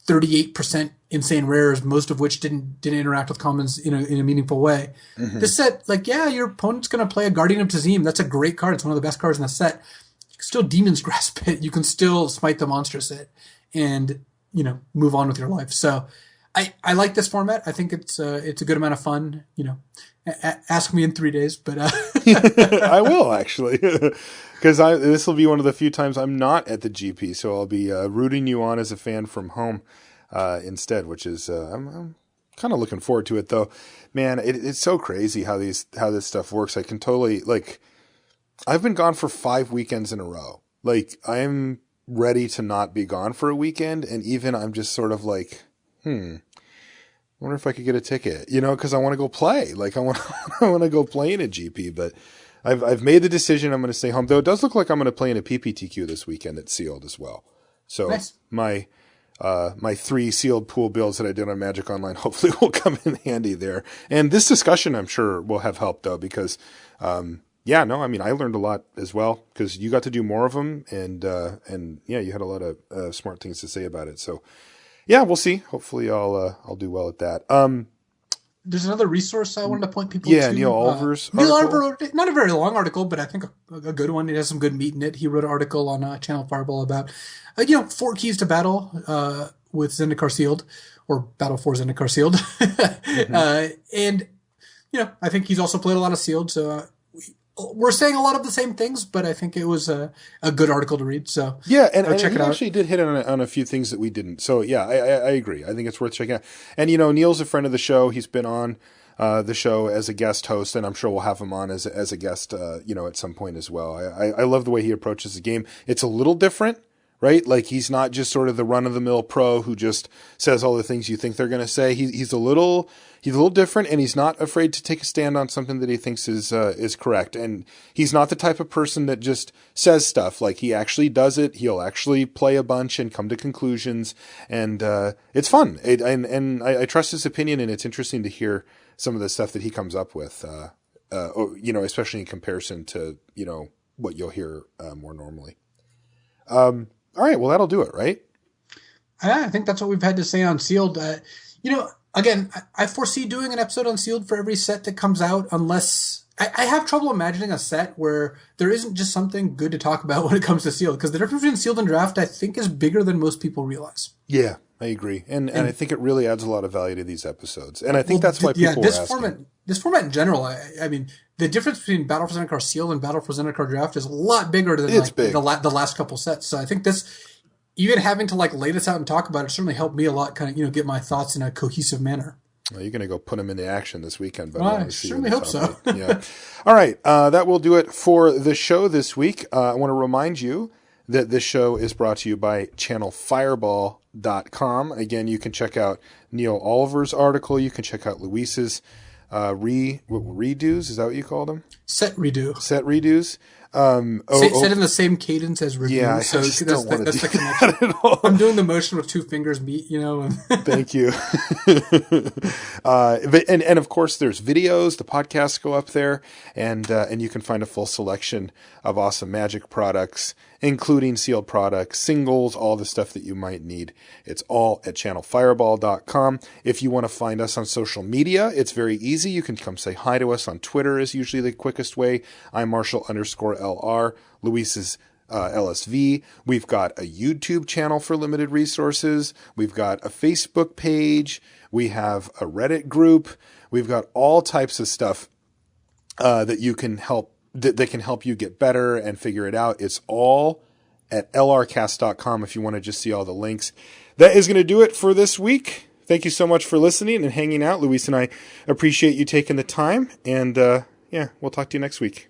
38% insane rares, most of which didn't interact with commons in a meaningful way. Mm-hmm. This set, your opponent's going to play a Guardian of Tazim. That's a great card. It's one of the best cards in the set. You can still Demon's Grasp it. You can still Smite the Monstrous it and, move on with your life. So I like this format. I think it's a good amount of fun. Ask me in 3 days, but I will actually, because this will be one of the few times I'm not at the GP, so I'll be rooting you on as a fan from home instead, which is I'm kind of looking forward to it though. Man, it's so crazy how this stuff works. I can totally I've been gone for 5 weekends in a row. I'm ready to not be gone for a weekend, and even I'm just sort of I wonder if I could get a ticket, because I want to go play. I want to go play in a GP, but I've made the decision I'm going to stay home. Though it does look like I'm going to play in a PPTQ this weekend at Sealed as well. So nice. My 3 sealed pool builds that I did on Magic Online hopefully will come in handy there. And this discussion I'm sure will have helped though, because I learned a lot as well because you got to do more of them, and you had a lot of smart things to say about it. So. Yeah, we'll see. Hopefully, I'll do well at that. There's another resource I wanted to point people to. Yeah, Neil Oliver's Neil Oliver wrote not a very long article, but I think a good one. It has some good meat in it. He wrote an article on Channel Fireball about 4 keys to battle with Zendikar Sealed, or Battle for Zendikar Sealed. Mm-hmm. And I think he's also played a lot of Sealed, so. We're saying a lot of the same things, but I think it was a good article to read. So yeah, and he actually did hit on a few things that we didn't. So yeah, I agree. I think it's worth checking out. And Neil's a friend of the show. He's been on the show as a guest host, and I'm sure we'll have him on as a guest, at some point as well. I love the way he approaches the game. It's a little different, right? He's not just sort of the run of the mill pro who just says all the things you think they're going to say. He's a little different, and he's not afraid to take a stand on something that he thinks is correct. And he's not the type of person that just says stuff. He actually does it. He'll actually play a bunch and come to conclusions, and it's fun. I trust his opinion, and it's interesting to hear some of the stuff that he comes up with. Especially in comparison to what you'll hear more normally. All right, well that'll do it, right? I think that's what we've had to say on Sealed. Again, I foresee doing an episode on Sealed for every set that comes out, unless I have trouble imagining a set where there isn't just something good to talk about when it comes to Sealed, because the difference between Sealed and Draft, I think, is bigger than most people realize. Yeah, I agree, and I think it really adds a lot of value to these episodes, and I think that's why people are asking. This format in general, I mean, the difference between Battle for Zendikar Sealed and Battle for Zendikar Draft is a lot bigger than the last couple sets. So I think this. Even having to lay this out and talk about it certainly helped me a lot, kind of get my thoughts in a cohesive manner. Well, you're going to go put them into action this weekend. But I certainly hope so. Yeah. All right. That will do it for the show this week. I want to remind you that this show is brought to you by channelfireball.com. Again, you can check out Neil Oliver's article. You can check out Luis's redos. Is that what you called them? Set redos. Said in the same cadence as review. Yeah, so that's the connection. I'm doing the motion with 2 fingers meet, Thank you. And of course there's videos, the podcasts go up there, and you can find a full selection of awesome Magic products, including sealed products, singles, all the stuff that you might need. It's all at channelfireball.com. If you want to find us on social media, it's very easy. You can come say hi to us on Twitter is usually the quickest way. I'm Marshall_LR. Luis is LSV. We've got a YouTube channel for limited resources. We've got a Facebook page. We have a Reddit group. We've got all types of stuff that you can help that can help you get better and figure it out. It's all at lrcast.com if you want to just see all the links. That is going to do it for this week. Thank you so much for listening and hanging out. Luis and I appreciate you taking the time. And we'll talk to you next week.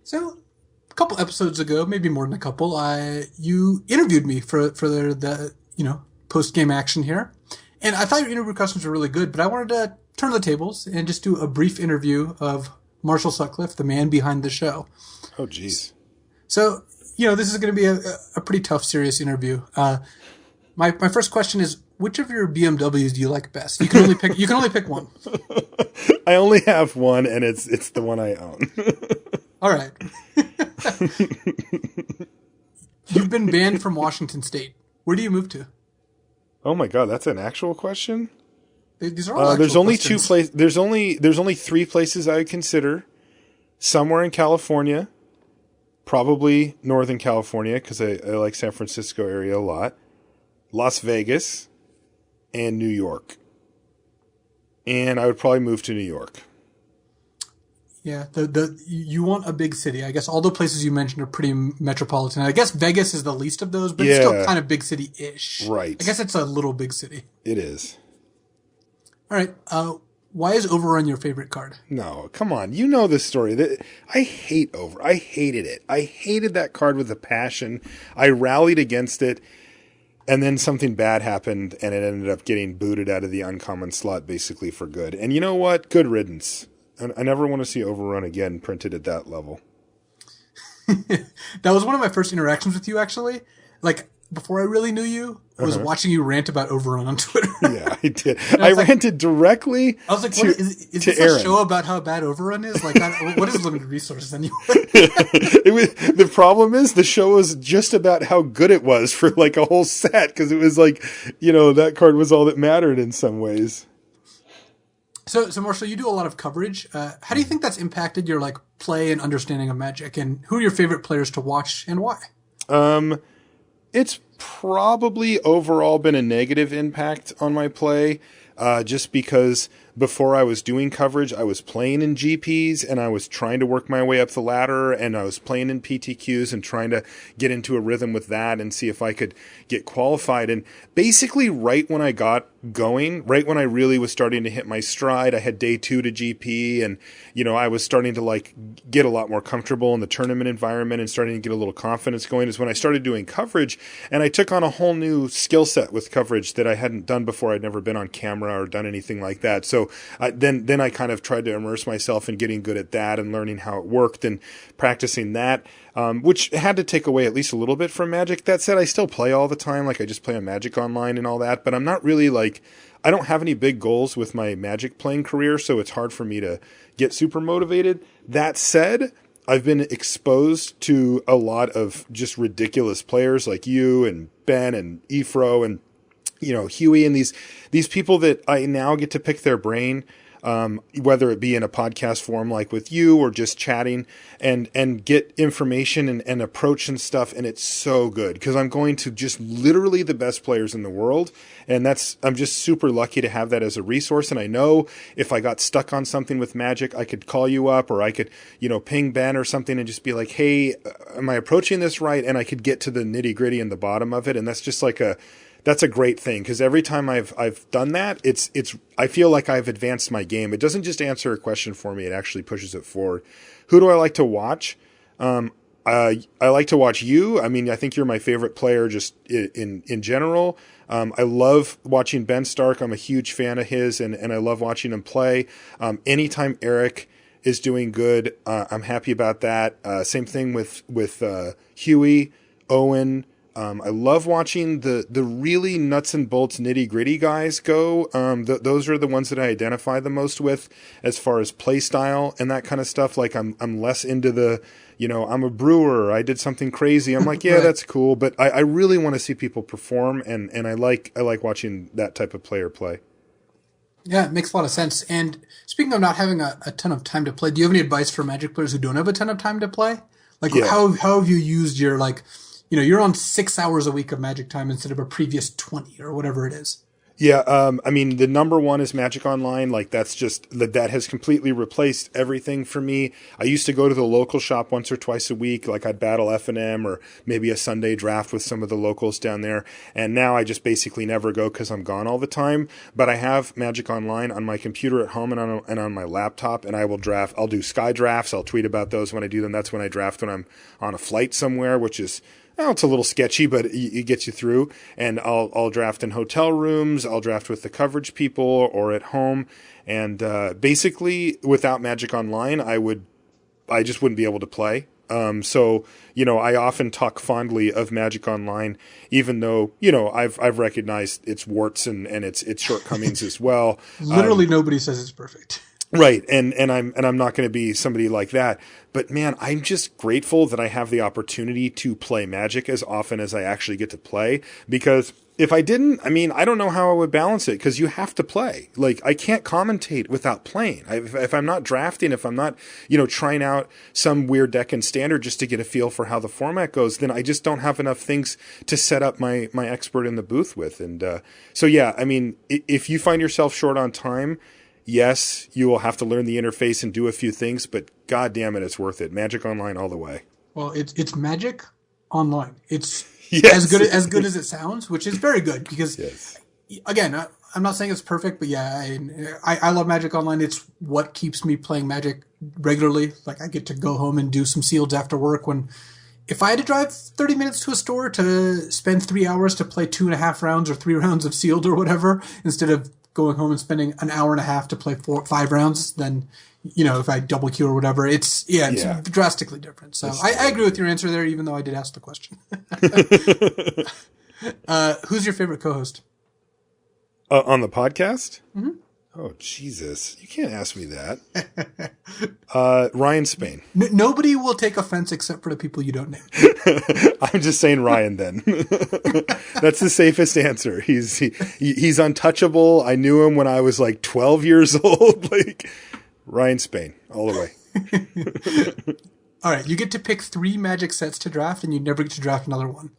So, a couple episodes ago, maybe more than a couple, you interviewed me for the post-game action here. And I thought your interview questions were really good, but I wanted to turn the tables and just do a brief interview of Marshall Sutcliffe, the man behind the show. Oh, geez. So, this is going to be a pretty tough, serious interview. My first question is, which of your BMWs do you like best? You can only pick one. I only have one, and it's the one I own. All right. You've been banned from Washington State. Where do you move to? Oh my God, that's an actual question? These are all actual there's only questions. 2 places. There's only 3 places I would consider. Somewhere in California, probably Northern California, because I like San Francisco area a lot. Las Vegas, and New York. And I would probably move to New York. Yeah, you want a big city. I guess all the places you mentioned are pretty metropolitan. I guess Vegas is the least of those, but it's still kind of big city-ish. Right. I guess it's a little big city. It is. All right. Why is Overrun your favorite card? No, come on. You know this story. I hated it. I hated that card with a passion. I rallied against it, and then something bad happened, and it ended up getting booted out of the uncommon slot basically for good. And you know what? Good riddance. I never want to see Overrun again printed at that level. That was one of my first interactions with you, actually. Like, before I really knew you, was watching you rant about Overrun on Twitter. Yeah, I did. I ranted directly I was like, to, is this Aaron. A show about how bad Overrun is? Like, what is limited resources anyway? The problem is the show was just about how good it was for like a whole set, because it was like, that card was all that mattered in some ways. So Marshall, you do a lot of coverage. How do you think that's impacted your play and understanding of Magic? And who are your favorite players to watch and why? It's probably overall been a negative impact on my play, just because before I was doing coverage, I was playing in GPs and I was trying to work my way up the ladder, and I was playing in PTQs and trying to get into a rhythm with that and see if I could get qualified. And basically right when I got going, right when I really was starting to hit my stride, I had day 2 to GP, and I was starting to get a lot more comfortable in the tournament environment and starting to get a little confidence going, is when I started doing coverage, and I took on a whole new skill set with coverage that I hadn't done before. I'd never been on camera or done anything like that. So then I kind of tried to immerse myself in getting good at that and learning how it worked and practicing that, which had to take away at least a little bit from Magic. That said, I still play all the time. I just play on Magic Online and all that, but I'm not really I don't have any big goals with my Magic playing career, so it's hard for me to get super motivated. That said, I've been exposed to a lot of just ridiculous players like you and Ben and Efro and Huey, and these people that I now get to pick their brain, whether it be in a podcast form like with you or just chatting, and get information and approach and stuff. And it's so good because I'm going to just literally the best players in the world. And I'm just super lucky to have that as a resource. And I know if I got stuck on something with Magic, I could call you up, or I could, ping Ben or something and just be like, hey, am I approaching this right? And I could get to the nitty gritty and the bottom of it. And that's just that's a great thing, because every time I've done that, I feel like I've advanced my game. It doesn't just answer a question for me; it actually pushes it forward. Who do I like to watch? I like to watch you. I mean, I think you're my favorite player just in general. I love watching Ben Stark. I'm a huge fan of his, and I love watching him play. Anytime Eric is doing good, I'm happy about that. Same thing with Huey, Owen. I love watching the really nuts and bolts nitty gritty guys go. Those are the ones that I identify the most with as far as play style and that kind of stuff. I'm less into the, I'm a brewer, I did something crazy. I'm like, yeah, Right. That's cool. But I really want to see people perform, and I like watching that type of player play. Yeah, it makes a lot of sense. And speaking of not having a ton of time to play, do you have any advice for Magic players who don't have a ton of time to play? Yeah. How have you used your you're on 6 hours a week of Magic time instead of a previous 20 or whatever it is. Yeah, I mean, the number one is Magic Online. That's just, that has completely replaced everything for me. I used to go to the local shop once or twice a week. I'd battle F&M or maybe a Sunday draft with some of the locals down there. And now I just basically never go because I'm gone all the time. But I have Magic Online on my computer at home and on my laptop, and I will draft. I'll do sky drafts. I'll tweet about those when I do them. That's when I draft when I'm on a flight somewhere, which is well, it's a little sketchy, but it gets you through. And I'll draft in hotel rooms. I'll draft with the coverage people or at home. And basically, without Magic Online, I just wouldn't be able to play. So, I often talk fondly of Magic Online, even though, I've recognized its warts and its shortcomings as well. Literally nobody says it's perfect. Right. And I'm not going to be somebody like that, but man, I'm just grateful that I have the opportunity to play Magic as often as I actually get to play, because if I didn't, I don't know how I would balance it, because you have to play. Like, I can't commentate without playing. If I'm not drafting, if I'm not, trying out some weird deck in Standard just to get a feel for how the format goes, then I just don't have enough things to set up my expert in the booth with. And so, yeah, if you find yourself short on time, yes, you will have to learn the interface and do a few things, but God damn it, it's worth it. Magic Online all the way. Well, it's Magic Online. It's yes. as good as it sounds, which is very good because, yes. Again, I'm not saying it's perfect, but yeah, I love Magic Online. It's what keeps me playing Magic regularly. Like, I get to go home and do some sealeds after work if I had to drive 30 minutes to a store to spend 3 hours to play 2.5 rounds or 3 rounds of sealed or whatever, instead of going home and spending an hour and a half to play 5 rounds, then, if I double queue or whatever, it's drastically different. So I agree with your answer there, even though I did ask the question. Who's your favorite co-host? On the podcast? Mm-hmm. Oh, Jesus. You can't ask me that. Ryan Spain. Nobody will take offense except for the people you don't name. I'm just saying Ryan then. That's the safest answer. He's untouchable. I knew him when I was like 12 years old. Like, Ryan Spain, all the way. All right, you get to pick 3 Magic sets to draft, and you never get to draft another one.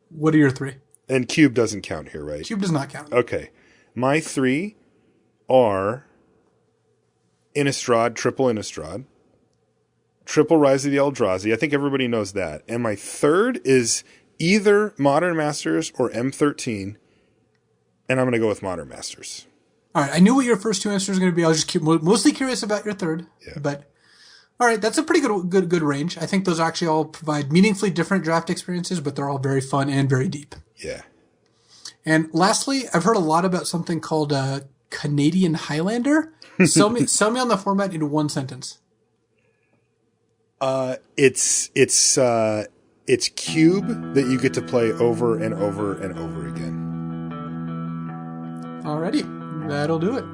What are your 3? And Cube doesn't count here, right? Cube does not count. Okay. My 3 are Innistrad, triple Innistrad, triple Rise of the Eldrazi. I think everybody knows that. And my 3rd is either Modern Masters or M13, and I'm going to go with Modern Masters. All right, I knew what your first 2 answers were going to be. I was just mostly curious about your 3rd. Yeah. But all right, that's a pretty good range. I think those actually all provide meaningfully different draft experiences, but they're all very fun and very deep. Yeah. And lastly, I've heard a lot about something called Canadian Highlander. Sell me on the format in 1 sentence. It's Cube that you get to play over and over and over again. Alrighty, that'll do it.